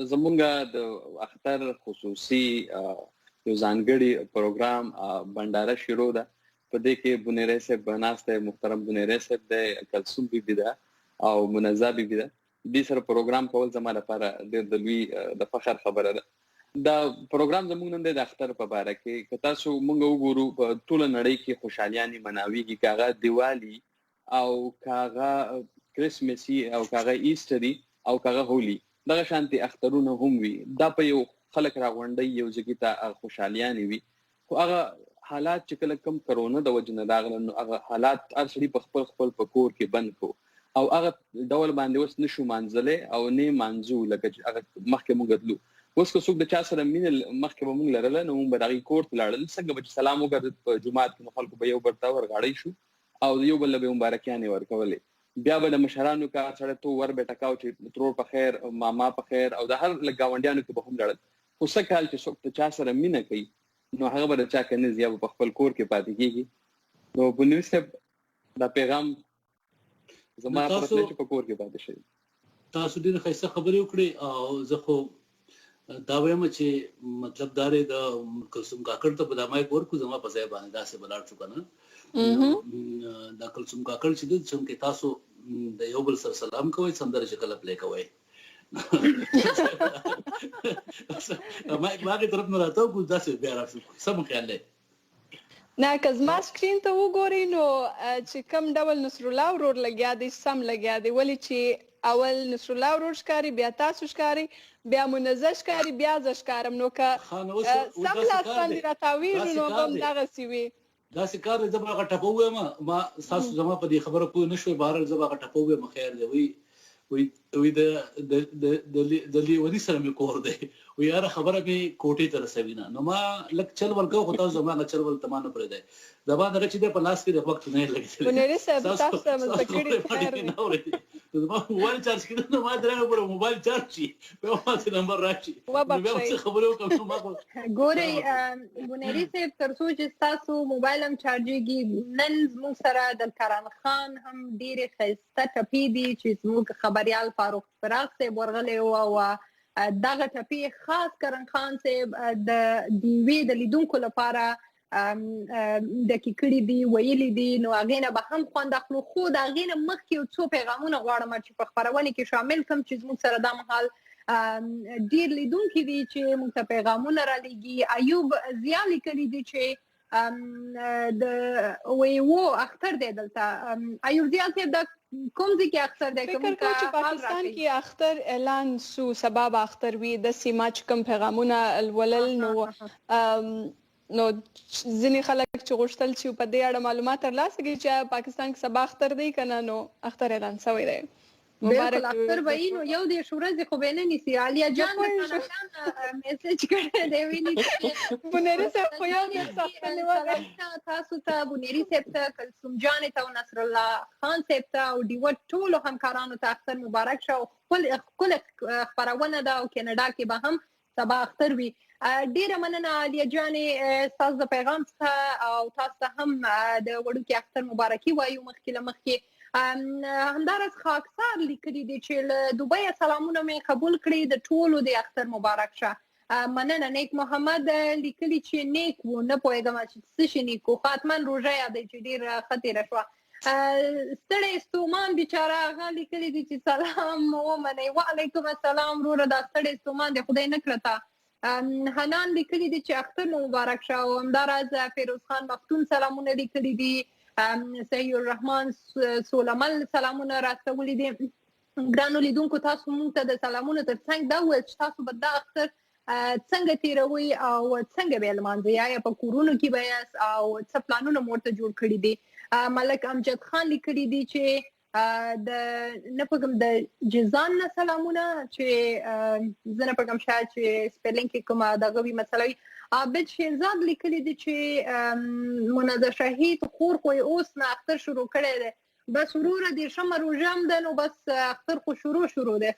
زمونږ د اختر خصوصي یو ځانګړي پروګرام بانډار شروع ده. په دې کې بونیري صاحب ناست دی، محترم بونیري صاحب دی، کلثوم بیبي ده او منزه بیبي ده. دې سره پروګرام کول زما لپاره ډېر د لوی د فخر خبره ده. دا پروګرام زموږ نن د اختر په باره کې که تاسو موږ وګورو په ټوله نړۍ کې خوشحالیانې مناویږي، که هغه دیوالي او که هغه کرسمسي او که هغه ایسټري او که هغه هولي، دغه شانتي اخترونه هم وي. دا په یو خلک راغونډي یو ځای ته خوشحالیانې وي. خو هغه حالات چې کله کم کرونا د وجې نه راغله نو هغه حالات هر سړي په خپل په کور کې بند کړو او هغه ډول باندې اوس نشو مانځلی او نه مانځو لکه چې هغه مخکې موږ تلو. اوس که څوک د چا سره مینه مخکې به موږ لرله نو موږ به د هغې کور ته لاړل، څنګه به چې سلام وکړ په جومات کې نو خلکو به یو بل ته ورغاړی شو او یو بل به مبارکیانې ورکولې. بیا به د مشرانو کار سره تو ور به ټکاو چې ترور په خیر، ماما په خیر او د هر ګاونډیانو کې به هم لړل. خو څه کال چې څوک د چا سره مینه کوي نو هغه به د چا کنیز یا په خپل کور کې پاتې کېږي. نو بونیري صاحب دا پیغام زما طرف نه چې په کور کې پاتې شي. تاسو ډېر ښایسته خبرې وکړې او زه خو دا وایم چې مطلب دا دی د کلثوم کاکړ ته به دا مایک ورکړو زما په ځای باندې داسې به لاړ شو که نه. دا کلثوم کاکړ چې دی چونکې تاسو د یو بل سره سلام کوئ، سندره چې کله پلی کوئ مایک باغې طرف نه راته وکړو داسې بیا راشو. سم خیال دی نه که زما سکرین ته وګورئ نو چې کوم ډول نصرالله ورور لګیا دی سم لګیا دی، ولې چې اول نصرالله ورور ښکاري، بیا تاسو ښکاري، بیا منزه ښکاري، بیا زه ښکارم. نو که سم لاس باندې راتاویږو نو به هم دغسې وي. داسې کار دی. زه به هغه ټپه ووایم، ما ستاسو زما په دې خبره پوه نه شوی، بهرحال زه به هغه ټپه ووایم. خیر دی وایي د لیوني سره مې کور دی، وایي هره خبره مې کوټې ته رسوي نه. نو ما لږ چل ورکوم خو تاسو زما هغه چل ول ته ما نه پرېږدئ. زما دغه چې دی په لاس کې د وخت نه یې لګېدلی. بونیري صاحب تاسو ته مزده کړي خیر دی. زما موبایل چارج کېده نو ما درېږه پوره موبایل چارج شي بیا ماته نمبر راشي بیا څه خبرې وکړم. ګورئ بونیري صاحب تر څو چې ستاسو موبایل هم چارجېږي، نن زموږ سره د کرن خان هم ډېرې ښایسته ټپې دي چې زموږ خبریال فاروق فراق صاحب ورغلی و او دغه ټپې خاص کرن خان صاحب د ډیوې د لیدونکو لپاره ډکې کړي دي، ویلي دي. نو هغې نه به هم خوند اخلو. خو د هغې نه مخکې یو څو پیغامونه غواړم چې په خپرونې کې شامل کړم چې زموږ سره دا مهال ډېر لیدونکي دي چې موږ ته پیغامونه رالیږي. ایوب ضیا لیکلي دي چې و اختر دی دلته. ایوب ضیا صاحب دا کوم ځای کې اختر دی؟ فکر کوم چې پاکستان کې اختر اعلان سو، سبا به اختر وي. داسې ما چې کوم پیغامونه لولل نو ځینې خلک چې غوښتل چې په دې اړه معلومات ترلاسه کړي چې پاکستان کې سبا اختر دی که نه، نو اختر اعلان شوی دی. بالکل اختر به وي. نو یو دېرش ورځې خو به یې نه نیسي. عالیه جان د کاناډا میسج کړی دی، ویلي بونیري صاحب خو یو دېرش اختر نیولې. تاسو ته، بونیري صاحب ته، کلثوم جانې ته او نصرالله خان صاحب ته او ډیوه ټولو همکارانو ته اختر مبارک شه. او ښکلې خپرونه ده او کاناډا کې به هم سبا اختر وي. ډیره مننه عالیه جانې ستاسو د پیغام څخه او تاسو ته هم د وړوکي اختر مبارکي وایو مخکې له مخکې. همداراز خاکسار لیکلي دي چې له دوبۍ سلامونه مې قبول کړي، د ټولو د اختر مبارک شه. مننه. نیک محمد لیکلي چې نیک و نه پوهېږم چې څه شي نیک و. خاتمن روژه یادوي چې ډېره ښه تېره شوه. ستړی ستومان بیچاره هغه لیکلي دي چې سلام ومنئ. وعلیکم السلام وروره. دا ستړی ستومان دی خدای نه کړه تا. حنان لیکلي دي چې اختر مو مبارک شه. او همداراز فیروز خان مفتون سلامونه لیکلي دي. شهید رحمان سولمل سلامونه راستولي دي. ګرانو لیدونکو تاسو موږ ته د سلامونو ترڅنګ دا وویل چې تاسو به دا اختر څنګه تیروي او څنګه به لمانځئ، یا په کورونو کې به یاست او څه پلانونه مو ورته جوړ کړي دي. ملک امجد خان لیکلي دي چې د نه پوهېږم د جزان نه سلامونه چې زه نه پوهېږم شاید چې سپیلینګ کې کومه دغه وي مسله وي. عابد شیرزاد لیکلي دي چې منزه شهید خور خو یې اوس نه اختر شروع کړی دی. بس وروره دېرشمه روژه هم ده نو بس اختر خو شروع دی.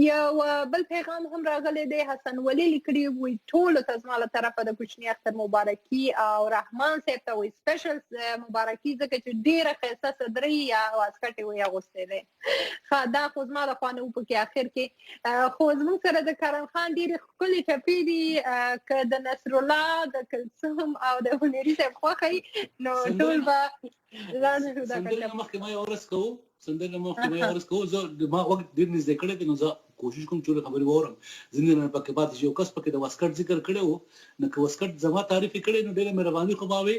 یو بل پیغام هم راغلی دی. حسن ولی لیکلي وي ټولو ته زما له طرفه د کوچني اختر مبارکي او رحمان صاحب ته وایي سپیشل مبارکي ځکه چې ډېره ښایسته صدرۍ یا واسکټ یې وایي اغوستی دی. دا خو زما د خوا نه و پکې اخر کې. خو زموږ سره د کرن خان ډېرې ښکلې ټپې دي که د نصرالله د کلثوم او د بونیري صاحب خوښه وي نو ټول به ځان شو دا کړم. مخکې ما یو ورځ کوو زه ما وخت ډېر نږدې کړی دی نو زه کوشش کوم چې ټولې خبرې واورم. ځینې نه پکې پاتې شي. یو کس پکې د واسکټ ذکر کړی و نو که واسکټ زما تعریف یې کړی نو ډېره مهرباني خو ما وې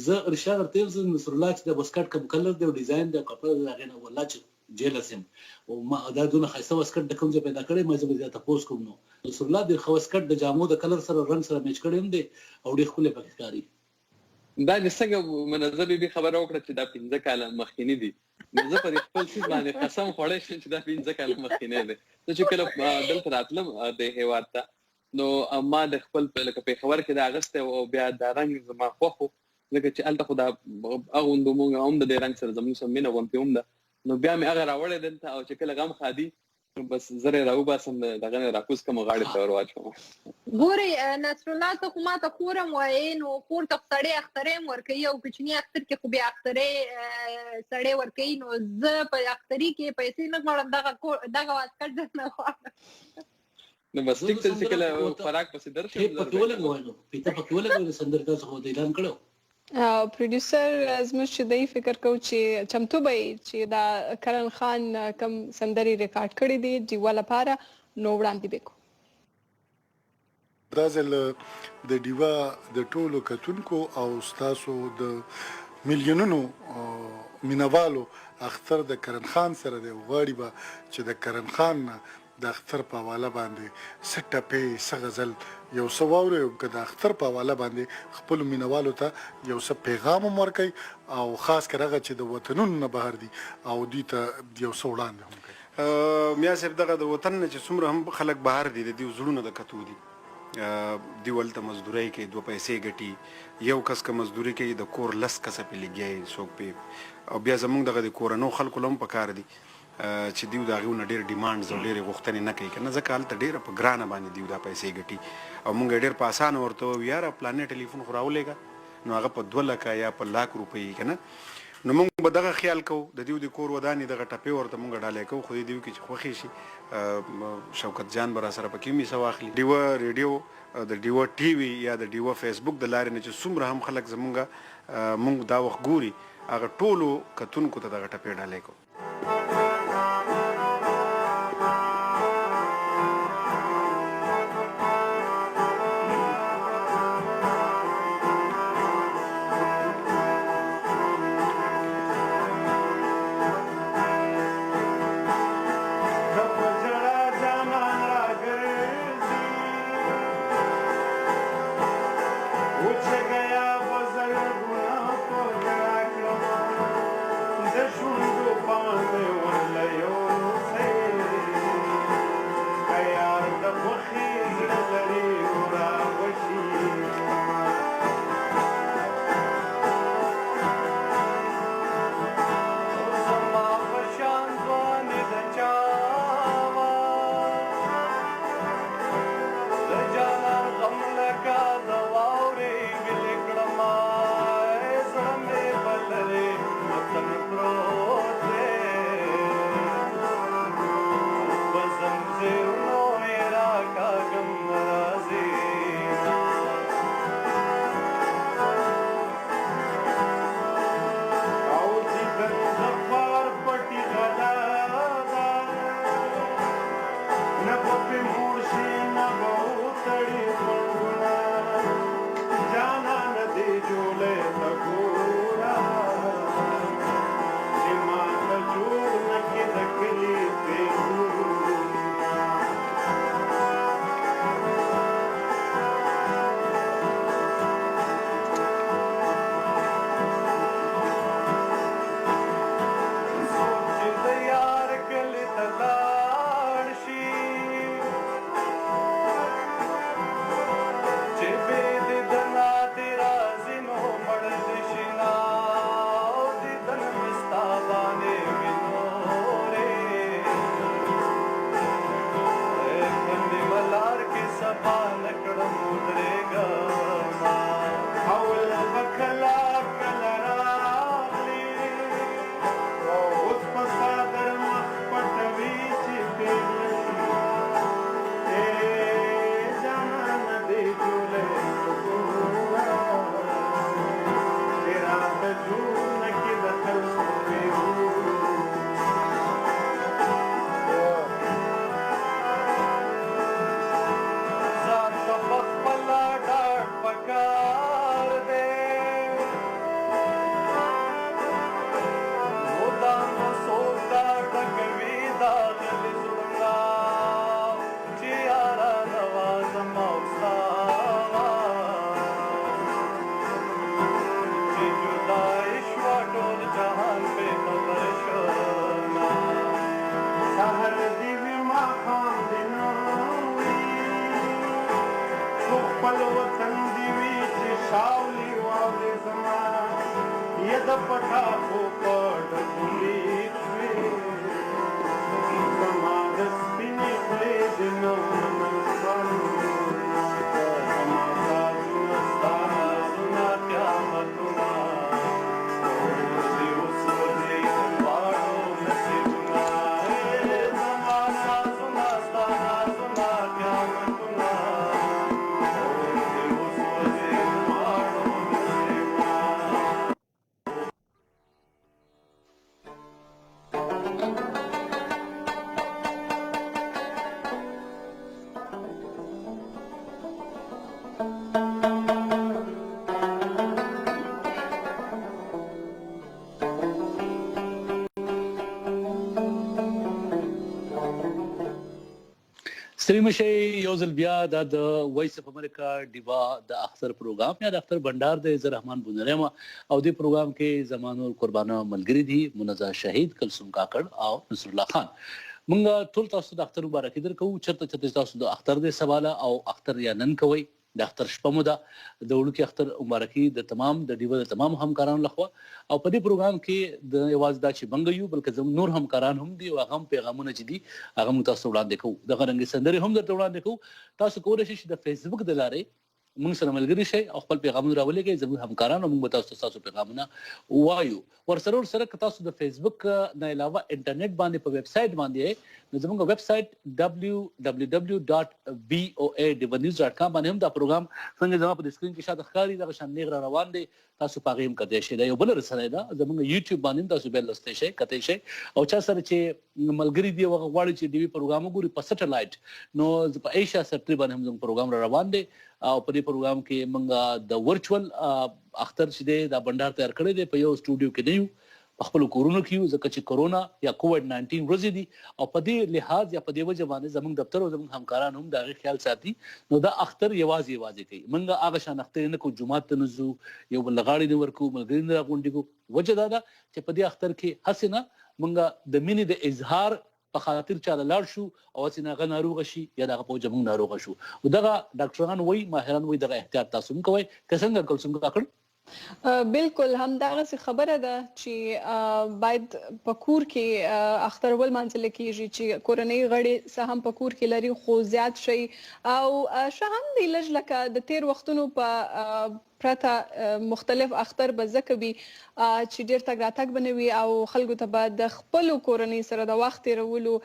زه رښتیا درته یم زه نصرالله چې د واسکټ کوم کلر دی او ډیزاین دی او کپړه دی د هغې نه والله چې جیلس یم او ما دا دونه ښایسته واسکټ د کوم ځای پیدا کړی ما زه به زیاته تپوس کوم. نو نصرالله ډېر ښه واسکټ د جامو د کلر سره رنګ سره میچ کړی هم دی او ډېر ښکلی پکې ښکاري. دا د څنګه منزه بیبي خبره وکړه چې دا 15 کاله مخکینی دي. زه په خپل څیز باندې قسم خوړی شم چې دا 15 کاله مخکینی دی. زه چې کله دلته راتلم د هیواد ته نو ما د خپل لکه پېښور کې د اغوستی او بیا دا رنګ زما خوښ و ځکه چې هلته خو دا اغوندو مونږ هم د دې رنګ سره زموږ سره مینه غوندې هم ده. نو بیا مې هغه راوړی دلته او چې کله غم خادي بس زه یې راوباسم دغه نه راکوز کړم غاړې ته ور واچوم. ګورئ نصرالله ته خو ماته خور هم وایي نو خور ته خو سړی اخترۍ هم ورکوي او کوچني اختر کې خو بیا اخترۍ سړی ورکوي. نو زه په اختري کې پیسې نه غواړم دغه واسکټ درنه غواړم. نو بس ټیک ته چې کله خوراک پسې درشم پکې ولګوئ نو پیته پکې ولګوئ د سندرې تاسو خو د اعلان کړو. پروډوسر زموږ چې دی فکر کوو چې چمتو به چې دا کرن خان کم سندرې ریکارډ کړي دي ډیوه لپاره نو وړاندې به کوو. دا ځل د ډیوه د ټولو کتونکو او ستاسو د میلیونونو مینوالو اختر د کرن خان سره دی. غواړي به چې د کرن خان نه د اختر په حواله باندې څه ټپې څه غزل یو څه واورئ او که د اختر په حواله باندې خپلو مینوالو ته یو څه پیغام هم ورکوئ او خاص کر هغه چې د وطنونو نه بهر دي او دوی ته یو څه وړاندې هم کوي. میا صاحب دغه د وطن نه چې څومره هم خلک بهر دي د دوی زړونه د کتو دي. دوی هلته مزدورۍ کوي 2 پیسې ګټي. یو کس که مزدوري کوي د کور 10 کسه پې لګیا څوک پې او بیا زموږ دغه د کورنو خلکو له هم پکار دي چې دیو د هغې نه ډېر ډیمانډز او ډېرې غوښتنې نه کوي که نه ځکه هلته ډېره په ګرانه باندې دیو دا پیسې ګټي او موږ یې ډېر په اسانه ورته ووایو یاره پلانې ټلیفون خو راولېږه نو هغه په 2 لکه یا په 1 لاک روپۍ که نه. نو موږ به دغه خیال کوو د دیو د کور ودانې دغه ټپې ورته موږ ډالۍ کوو خو دې دیو کې چې خوښې شي شوکت جان به راسره پکې هم حصه واخلي. ډیوه ریډیو د ډیوه ټي وي یا د ډیوه فیسبوک د لارې نه چې څومره هم خلک موږ دا وخت ګوري هغه ټولو کتونکو ته دغه ټپې ډالۍ کوو. وطن دی وی چې شاولي واولې زما یا د پټاخو پټ پولی زما د سپینې خولې د نو منصالو زما تازونه ستا نازونه قیامتونه اوسې وسوځې دواړو نصیبونه زما نازونه ستا نازونه قیامتونه اوسې وسوځې دواړو نصیبونه. ستړي مشئ یو ځل بیا د وایس اف امریکا ډیوا د اختر پروګرام یا د اختر بانډار د رحمان بونیري او د پروګرام کې زمانو کوربانه ملګری دي منزه شهید کلثوم کاکړ او نصرالله خان. موږ ټول تاسو د اختر مبارکي درکو. چرته تاسو د اختر د سواله او اختر یا نن کوي د اختر شپه مو ده د وړوکي اختر مبارکي د تمام د ډیوا د تمام همکارانو لخوا او په دې پروګرام کې د یوازې دا چې بنګ یو بلکې زموږ نور همکاران هم دي او هغه هم پیغامونه چې دي هغه موږ تاسو وړاندې کوو. دغه رنګ سندرې هم درته وړاندې کوو. تاسو کولی شئ چې د فیسبوک د لارې موږ سره ملګري شئ او خپل پیغامونه راولېږئ. زموږ همکاران او موږ به تاسو پیغامونه ووایو. ورسره تاسو د فیسبوک نه علاوه انټرنیټ باندې په ویب سایټ باندې نو زموږ ویب سایټ www.boa.news.com باندې هم دا پروګرام څنګه زما په سکرین کې شاته ښکاري دغه شان نیغ را روان دی. تاسو پاغه هم کتئ شئ. دا یو بل رسنۍ ده زموږ یوټیوب باندې تاسو به لوستئ شئ کتئ شئ او چا سره چې ملګری دی هغه غواړي چې ډیوی پروګرام وګوري په سټلایټ نو په ایشیا سټری باندې هم زموږ پروګرام را روان دی او په دې پروګرام کې موږ د ورچوال اختر چې دی دا بانډار تیار کړی دی په یو سټوډیو کې نه یو په خپل کورونو کې یو ځکه چې کورونا یا کووډ-19 ورځې دي او په دې لحاظ یا په دې وجه باندې زموږ دفتر او زموږ همکاران هم دا خیال ساتي نو دا اختر یوازې کوي. موږ هغه شان اختر نه کو جمعه ته نزو یو بل غاړي نه ورکو ملګری نه غونډي کو وجه دا ده چې په دې اختر کې حسنه موږ د مینې د اظهار په خاطر چاله لاړ شو او سینه غ ناروغ شي یا دغه په جمع ناروغ شو او دغه ډاکټران وای ماهران وای دغه احتیاط تاسو کوئ که څنګه کلثوم کاکړ. بالکل هم دغه خبره ده چې باید په کور کې اختر ول منځل کېږي چې کورنۍ غړي سه هم په کور کې لري خو زیات شي او شهم دی لږ لکه د تیر وختونو په پرته مختلف اختر به زکوي چې ډیر تګ راتګ بنوي او خلکو ته به د خپل کورنۍ سره د وخت تیرولو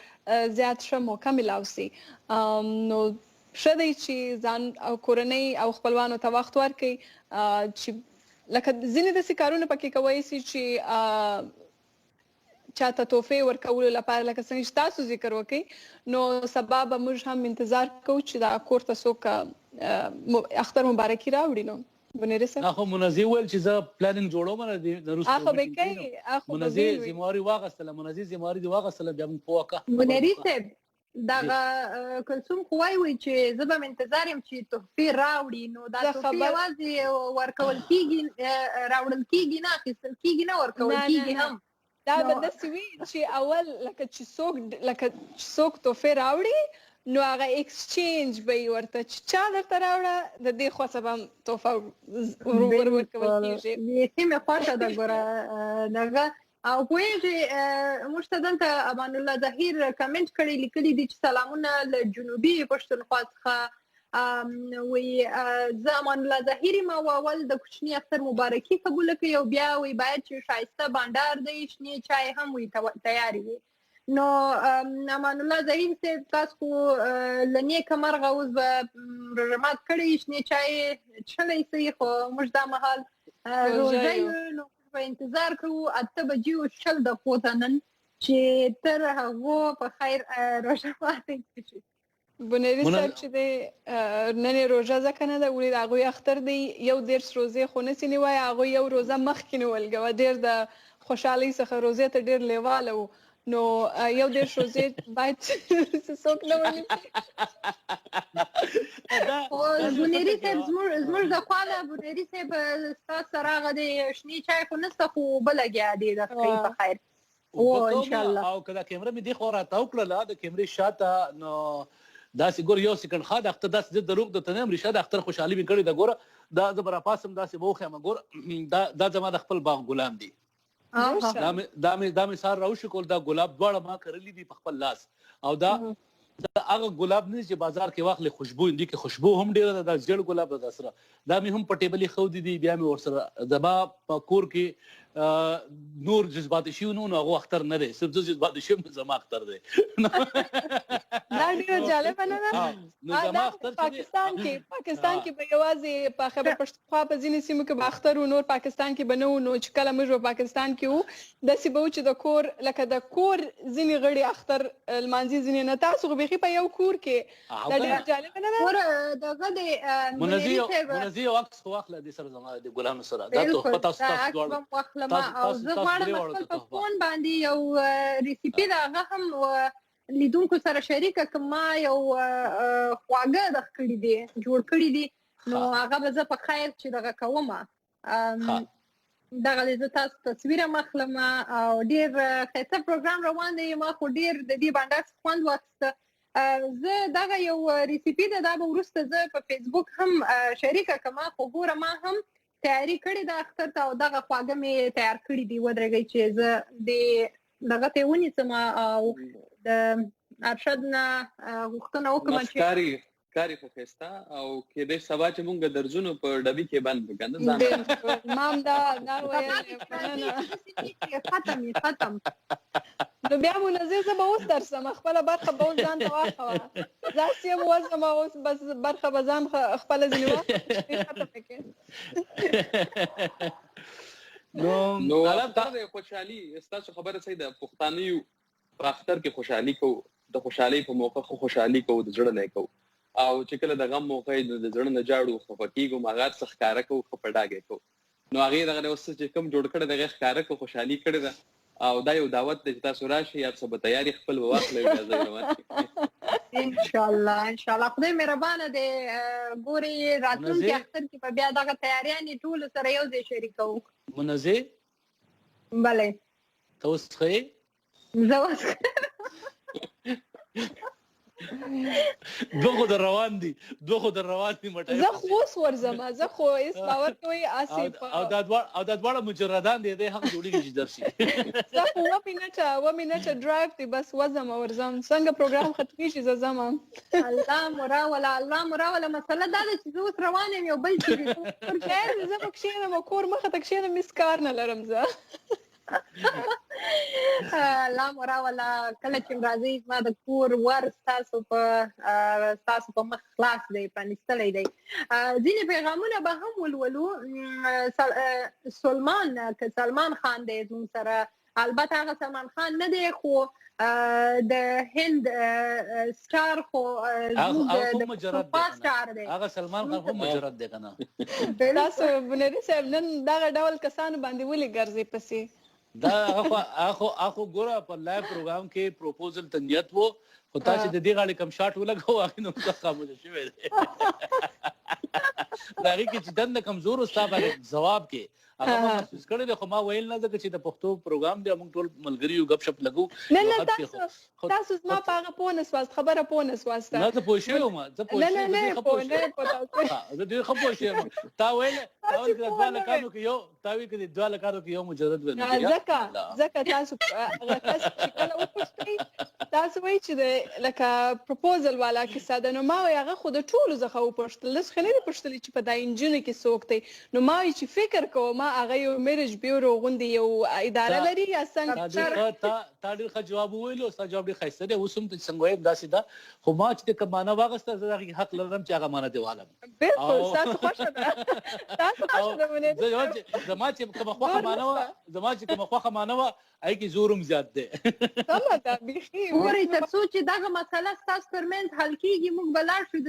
زیات شه موقع ملاوي نو شدی چې ځان او کورنۍ او خپلوانو ته وخت ورکړي چې لکه ځینې د سکارونه پکې کوي چې چاته تحفه ورکول لپاره لکه څنګه چې تاسو ذکر وکړي نو سبب موږ هم انتظار کوو چې دا کور ته څوک اختر مبارکي راوړي. نو بونیري صاحب اخو منزه ول چې زه پلانینګ جوړوم نه د روس اخو به کوي اخو منزه زمواري واغستله بیا موږ پوکا بونیري صاحب دغه کلثوم خوای وي چې زه به انتظار يم چې تحفه راوړي نو دا تحفه یوازې ورکول کیږي راوړل کیږي نه اخیستل کیږي نه ورکول کیږي هم دا به د سوي چې اول لکه چې څوک تحفه راوړي نو هغه ایکسچینج به ورته چې چا درته راوړه د دې خو سبا تحفه ورکول کیږي. یې مې خوښه ده ګوره دغه او پوهیږي موږ ته دلته امان الله ظهیر کمنټ کړی لیکلي دي چې سلامونه له جنوبي پښتونخوا څخه وی زه امان الله ظهیر ما اول د کوچني اختر مبارکي قبول کړی او بیا وی باید چې شایسته بانډار دی شنه چای هم وی تیاری وي نو امان الله ظهیر سے تاسو لنی کمرغه اوس به رمات کړی شنه چای چلې سي خو موږ دا مهال روزي نو په انتظار کوو اته بجې او شل د خوتنن چې تر هغه په خیر روزه ماتي شي. بونیري صاحب چې د نن روزه ځکه نه ده ولې هغه اختر دی یو ډیر روزه خو نه سینی وای هغه یو روزه مخکې ولګو ډیر د خوشحالي څخه روزه ته ډیر لیواله نو یو ډیر روزه باید څوک نه ونی بونیري صاحب زموږ د خواله بونیري صاحب تاسو سره غدي شنی چای خو نسته خو بلګیا دی د په خیر او ان شاء الله او کله کیمرا می دی خو راته وکړه د کیمرې شاته نو داسې ګور یو سکند خا د اختر داسې دروغ د تنم رښتیا د اختر خوشحالي مې کړې ده ګوره دا زه برا پاسم داسې وخم ګور دا زما د خپل باغ ګلان دي دا مې سار راوشي کول دا ګلاب دواړه ما کرلي دي په خپل لاس او دا هغه ګلاب نه چې بازار کې واخلې خوشبو دي کې خوشبو هم ډیره ده زیړ ګلاب ده سره دا مې هم په ټیبلې خو دي بیا مې ورسره زما په کور کې نور جذبات شي نو هغه اختر نه دی صرف جذبات شي زما اختر دی دا ډیره جالبه نه ده نو زما اختر پاکستان کې به یوازې په خبر پښتونخوا په ځینې سیمو کې به اختر او نور پاکستان کې بنو نو چې کله موږ په پاکستان کې وو د سیبو چې د کور لکه د کور ځینې غړي اختر المانځي ځینې نه تاسو به په یو کور کې دا ډیره جالبه نه ده ور دغه د منزه وخت واخله د سره زما د ګلانو سره دا ته پتا تاسو ما او زه غواړم خپل په فون باندې یو ریسیپي دا هغه هم لیدونکو سره شریک کړم ما یو خواږه د کړی دی جوړ کړی دی نو هغه به زه په خیر چې دغه کوم دغه د تاسو تصویر مخلم او ډیر خاصه پروګرام روان دی ما خو ډیر د دې بانډار خوند وخت زه دغه یو ریسیپي دا به ورسته زه په فیسبوک هم شریک کړم خو ګوره ما هم تیاری کړی د اختر ته او دغه خواږه مې تیار کړی دی ودرېږي چې زه د دغه ته ونیسم او د ارشد نه وختونه وکړم چې کاری خو خسته او کې د سبا چې مونږ درځونو په ډبي کې بند وکړو ځان مام دا وایي ختم نو بیا منزه زه به اوس درسم خپل برخه به اوس ځان ته واخله ځاسې هم وزم اوس بس برخه به ځان خپل ځینې واخله ختم کې نو اختر د خوشحالي ستاسو خبره صحیح ده پښتانه په اختر کې خوشحالي کوو د خوشحالي په موقع خو خوشحالي کوو د زړه نه کوو او چې کله د غم موقع د زړه نه جاړو خو فکیګو ماغات څخه ښکارا کوو خو پډاګې کوو نو هغه دغه اوس چې کوم جوړ کړی دغه ښکارا کوو خوشحالي کړی ده او دا یو دعوت دی چې تاسو راشئ یا څه به تیاری خپل واخلئ اجازه روان ان شاء الله خدای مهربانه دی ګوري راتلونکي اختر کې په بیا دغه تیاریانې ټول سره یو ځای شریکو منزه بله تاسو ښه زه اوس دوه در روان دي مټه زه خو ورزم زه خو اس باور کوي آسف او دا دواړه مجردان دي د حق جوړیږي چې درشي زه خو و مینټه ډرایو دی بس وزم ورزم څنګه پروګرام ختمي شي زم الله مراوله مسله دا چې زه اوس روان یم یو بل چې خیر زه پکښینم کور مخه تکښینم مس کار نه لرم زه لا مراوله کله چې راځي ما د کور ور تاسو په مخ خلاص دی پنځتلې دی ځینې پیغامونه به هم ولولو سلمان خان دی زموږ سره البته هغه سلمان خان نه دی خو د هند سٹار خو هغه سلمان خان هم مجرد دی کنه تاسو بونیري صاحب نن دغه ډول کسانو باندې ولې ګرځي پسې دا اخو ګوره په لایو پروګرام کې پروپوزل تنیت وو خو تاسو د دې غاړي کم شاټ ولګو هغه نو څه خاموش شوی دی دا ری کې چې دنه کمزور استاد جواب کې هغه محسوس کړی دی خو ما ویل نه ځکه چې د پښتو پروګرام دی موږ ټول ملګری یو غب شپ لګو نه تاسو ما پاغه پونه سواست خبره پونه سواست نه ته پوښیو ما زه پوښیو نه زه ډیر خپه شوم تا ویل چې دواله کارو کې یو تاوی کې دواله کارو کې یو مجرد ونه ځکه تاسو هغه تاسو چې کله وپوښتئ تاسو وایي چې لکه پروپوزل والا کې ساده نو ما هغه خود ټول زخه وپوښتل لس خنه پوښتل چې په دای انجن کې سوکتي نو ما چې فکر کوم هغه یو میرج بیورو غوندي یو اداره لري یا څنګه تا ډیر ښه جواب ویلو ستا جواب ډیر ښایسته دی اوس هم ته څنګه وایم داسې ده خو ما چې کوم معنا واغسته زه هغه حق لرم چې هغه معنا دی والم بالکل تاسو خوښه ده زما چې کوم خوخه معنا وا اي کې زورم زیات دی سمه ده بيخي ورې تر څو چې دغه مسله تاسو ترمنځ حل کیږي موږ بلار شو د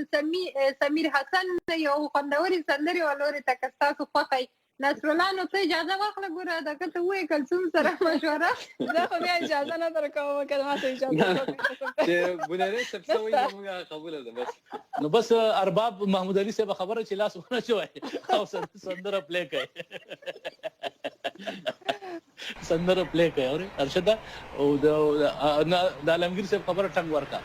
سمیر حسن یو خوندوري سندري ولوري تک تاسو خوخه نصرالله نو ته اجازه واخله ګوره دغه ته وې کلثوم سره مشوره زه خو بیا اجازه نه درکوم کله ما ته اجازه چې بونیري څه وایي موږ قبول ده بس نو بس ارباب محمود علي صاحب خبره چې لاس ونه چوي او سندره پلی کوي سندره پلی کوي اور ارشد او د عالمگیر صاحب خبره ټنګ ورکا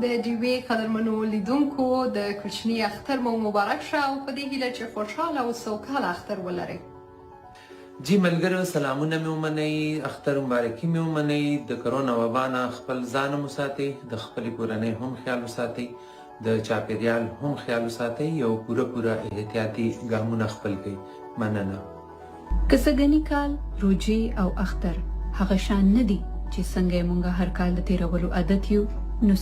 د ډیوې قدرمنو لیدونکو د کوچني اختر مو مبارک شه او په دې هیله چې خوشحاله او سوکاله اختر ولرئ. جی ملګرو سلامونه مې ومنئ، اختر مبارکي مې ومنئ. د کرونا وبا نه خپل ځان هم وساتئ، د خپلې کورنۍ هم خیال وساتئ، د چاپیریال هم خیال وساتئ او پوره احتیاطي ګامونه خپل کړئ. مننه. که سږني کال روجې او اختر هغه شان نه دي چې څنګه مونږ هر کال د تیرولو عادت یو، نو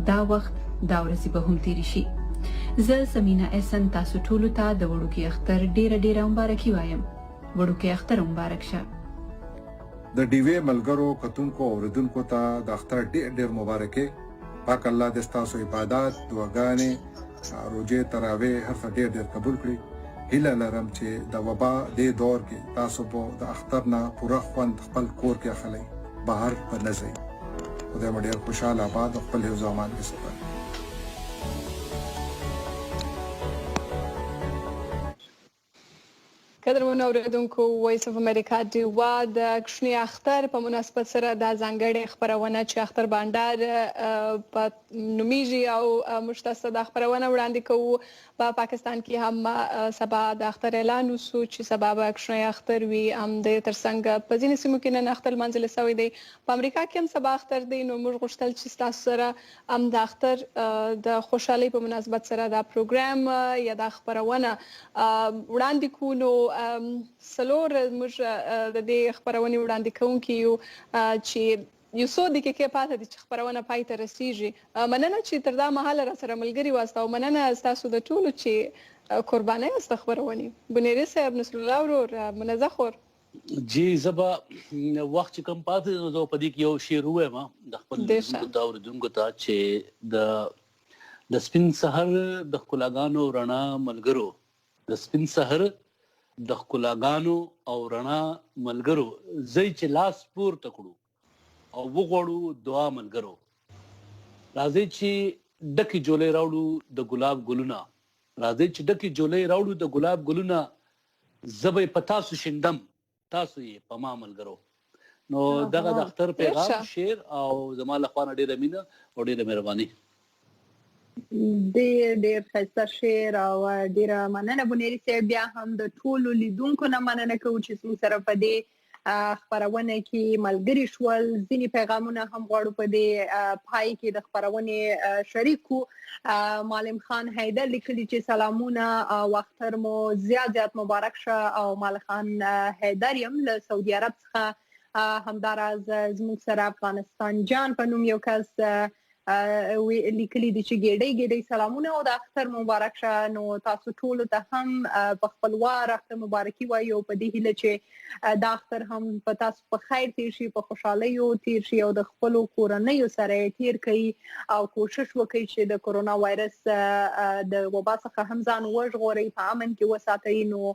دا وخت دا ورځې به هم تیری شي. زه سمینا احسن تاسو ټولو ته د وړوکي اختر ډیره مبارکي وایم. وړوکي اختر مبارک شه. د ډیوې ملګرو کتونکو او اوریدونکو ته د اختر ډیر مبارکي. پاک الله دې تاسو عبادت، دعاګانې، روزې، تراویح هر څه ډیر قبول کړي. هیله لرم چې د وبا دې دور کې تاسو په د اختر نه پوره خوند خپل کور کې اخلئ، بهر په نه ځئ. خدای مو ډېر خوشحاله آباد خپل حفظ و امان کې سپاري. قدرمنو اوریدونکو وایس اف امریکا ډیوا د کښنی اختر په مناسبت سره د ځانګړې خبرونه چې اختر بانډار په نومیږي او موږ تاسو د خبرونه وړاندې کوو په پاکستان کې هم سبا د اختر اعلان وشو چې سبا به کښنی اختر وي هم د ترڅنګ په ځینې سیمو کې نن اختر منزل شوی دی په امریکا کې هم سبا اختر دی نو موږ غوښتل چې تاسو سره هم د اختر د خوشحالۍ په مناسبت سره دا پروګرام یا د خبرونه وړاندې کوو نو سلور موږ د دې خبرونې وړاندې کوونکي یو چې یو څو دقیقې پاتې دي چې خبرونه پای ته رسیږي مننه چې تر دا مهاله را سره ملګري واست او مننه ستاسو د ټولو چې کوربانه یاست خبرونې بونیري صاحب نصرالله ورور منزه خور جی زبا وخت چې کم پاتې نو په دې کې یو شعر وایم د خپل د اوریدونکو ته چې د سپین سحر د ښکلاګانو رڼا ملګرو د سپین سحر د ښکلاګانو او رڼا ملګرو زی چې لاس پورته کړو او وغوړو دعا ملګرو راځي چې ډکې جولې راوړو د ګلاب ګلونه راځي چې ډکې جولې راوړو د ګلاب ګلونه زبې په تاسو شندم تاسو یې په ما ملګرو نو دغه د اختر پیغام شعر او زما له خوا نه ډېره مینه او ډېره مهرباني ډېر ښایسته شعر او ډېره مننه بونیري صاحب بیا هم د ټولو لیدونکو نه مننه کوو چې زموږ سره په دې خبرونه کې ملګري شول ځینې پیغامونه هم غواړو په دې پای کې د خبرونې شریک کړو معلم خان حیدر لیکلي چې سلامونه او اختر مو زیات مبارک شه او معلم خان حیدر یم له سعودي عرب څخه همداراز زموږ سره افغانستان جان په نوم یو کس لیکلي دي چې ګېډۍ سلامونه او د اختر مبارک شه نو تاسو ټولو ته هم په خپل وار اختر مبارکي وایو په دې هیله چې دا اختر هم په تاسو په خیر تیر شي په خوشحالیو تیر شي او د خپلو کورنیو سره تیر کړئ او کوشش وکړئ چې د کورونا وایرس د وبا څخه هم ځان وژغورئ په امن کې وساتئ نو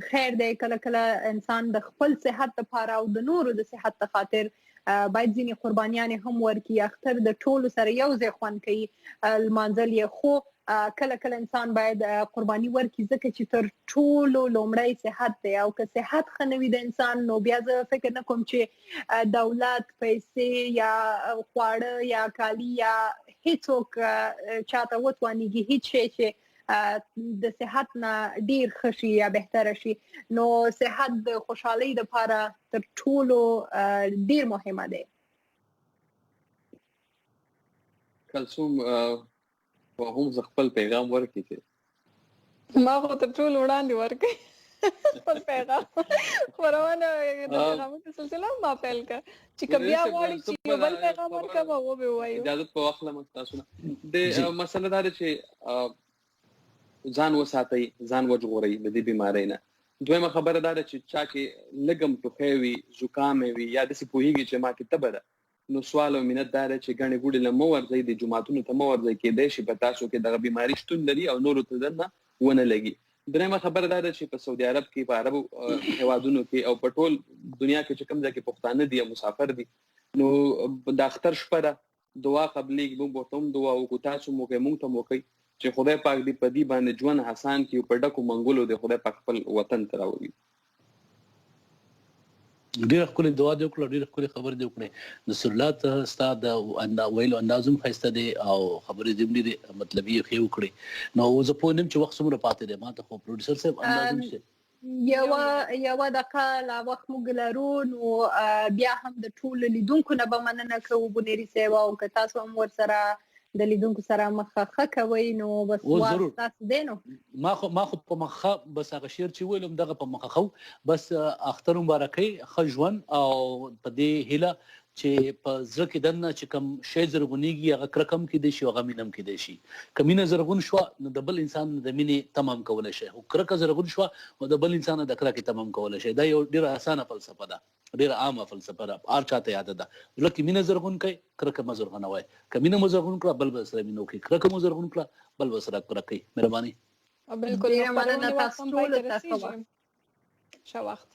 خیر دی کله انسان د خپل صحت لپاره او د نورو د صحت په خاطر باید ځینې قربانیانې هم ورکړي اختر د ټولو سره یو ځای خوند کوي لمانځل یې خو کله انسان باید قرباني ورکړي ځکه چې تر ټولو لومړی صحت دی او که صحت ښه نه وي د انسان نو بیا زه فکر نه کوم چې دولت پیسې یا خواړه یا کالي یا هیڅوک چاته وتوانېږي هیڅ شی چې د صحت نه ډیر ښه شي یا بهتره شي نو صحت د خوشحالۍ لپاره تر ټولو ډیر مهمه دی کلثوم هم زه خپل پیغام ورکړي چې ما خو تر ټولو وړاندې ورکړي خپل پیغام خبرونه د پیغامونو سلسله ما پیل کړه چې که بیا غواړي چې یو بل پیغام ورکړم او به ووایو اجازه په وخت لمه تاسو نه د مسله دا ده چې ځان وساتئ ځان وژغورئ د دې بیمارۍ نه دویمه خبره دا ده چې چا کې لږم ټوخی وي زکام وي یا داسې پوهېږي چې ما کې تبه ده نو سوال او منت دا ده چې ګڼې ګوڼې له مه ورځئ د جوماتونو ته مه ورځئ کیدای شي په تاسو کې دغه بیماري شتون لري او نورو ته دننه ونه لګي درېیمه خبره دا ده چې په سعودي عرب کې په عربو هیوادونو کې او په ټول دنیا کې چې کوم ځای کې پښتانه دي یا مسافر دي نو د اختر شپه ده دعا قبلېږي موږ ورته هم دعا وکړو تاسو هم وکړئ موږ ته هم وکړئ چې خدای پاک دې په دې باندې ژوند حسان کړي او په ډکو منګولو دې خدای پاک خپل وطن ته راولي ډېره ښکلې دعا دې وکړه ډېره ښکلې خبرې دې وکړې نصرالله ته ستا د ویلو انداز هم ښایسته دی او خبرې دې هم ډېرې مطلبي ښې وکړې نو زه پوه نه یم چې وخت څومره پاتې دی ما ته خو پروډیوسر صاحب انداز هم شته یوه دقیقه لا وخت موږ لرو نو بیا هم د ټولو لیدونکو نه به مننه کوو بونیري صاحب او که تاسو هم ورسره د لیدونکو سره مخه کوي نو بس وار تاسو دی نو ما خو په مخه بس هغه شعر چې ویلم دغه په مخه خو بس اختر مبارکي ښه ژوند او په دې هیله چې په زړه کې دننه چې کوم شی زرغونېږي هغه کرکم کېدای شي هغه مینه هم کېدای شي که مینه زرغون شوه نو د بل انسان د مینې تمام کولی شي خو کرکه زرغون شوه نو د بل انسان د کرکې تمام کولی شي دا یو ډېره اسانه فلسفه ده ډېره عامه فلسفه ده هر چاته یاده ده زړه کې مینه زرغون کړئ کرکه مه زرغونوئ که مینه مو زرغون کړه بل به سره مینه وکړئ کرکه مو زرغون کړه بل به سره کرکه کوئ مهرباني بالکل ډېره مننه تاسو ټولو ته ښه وخت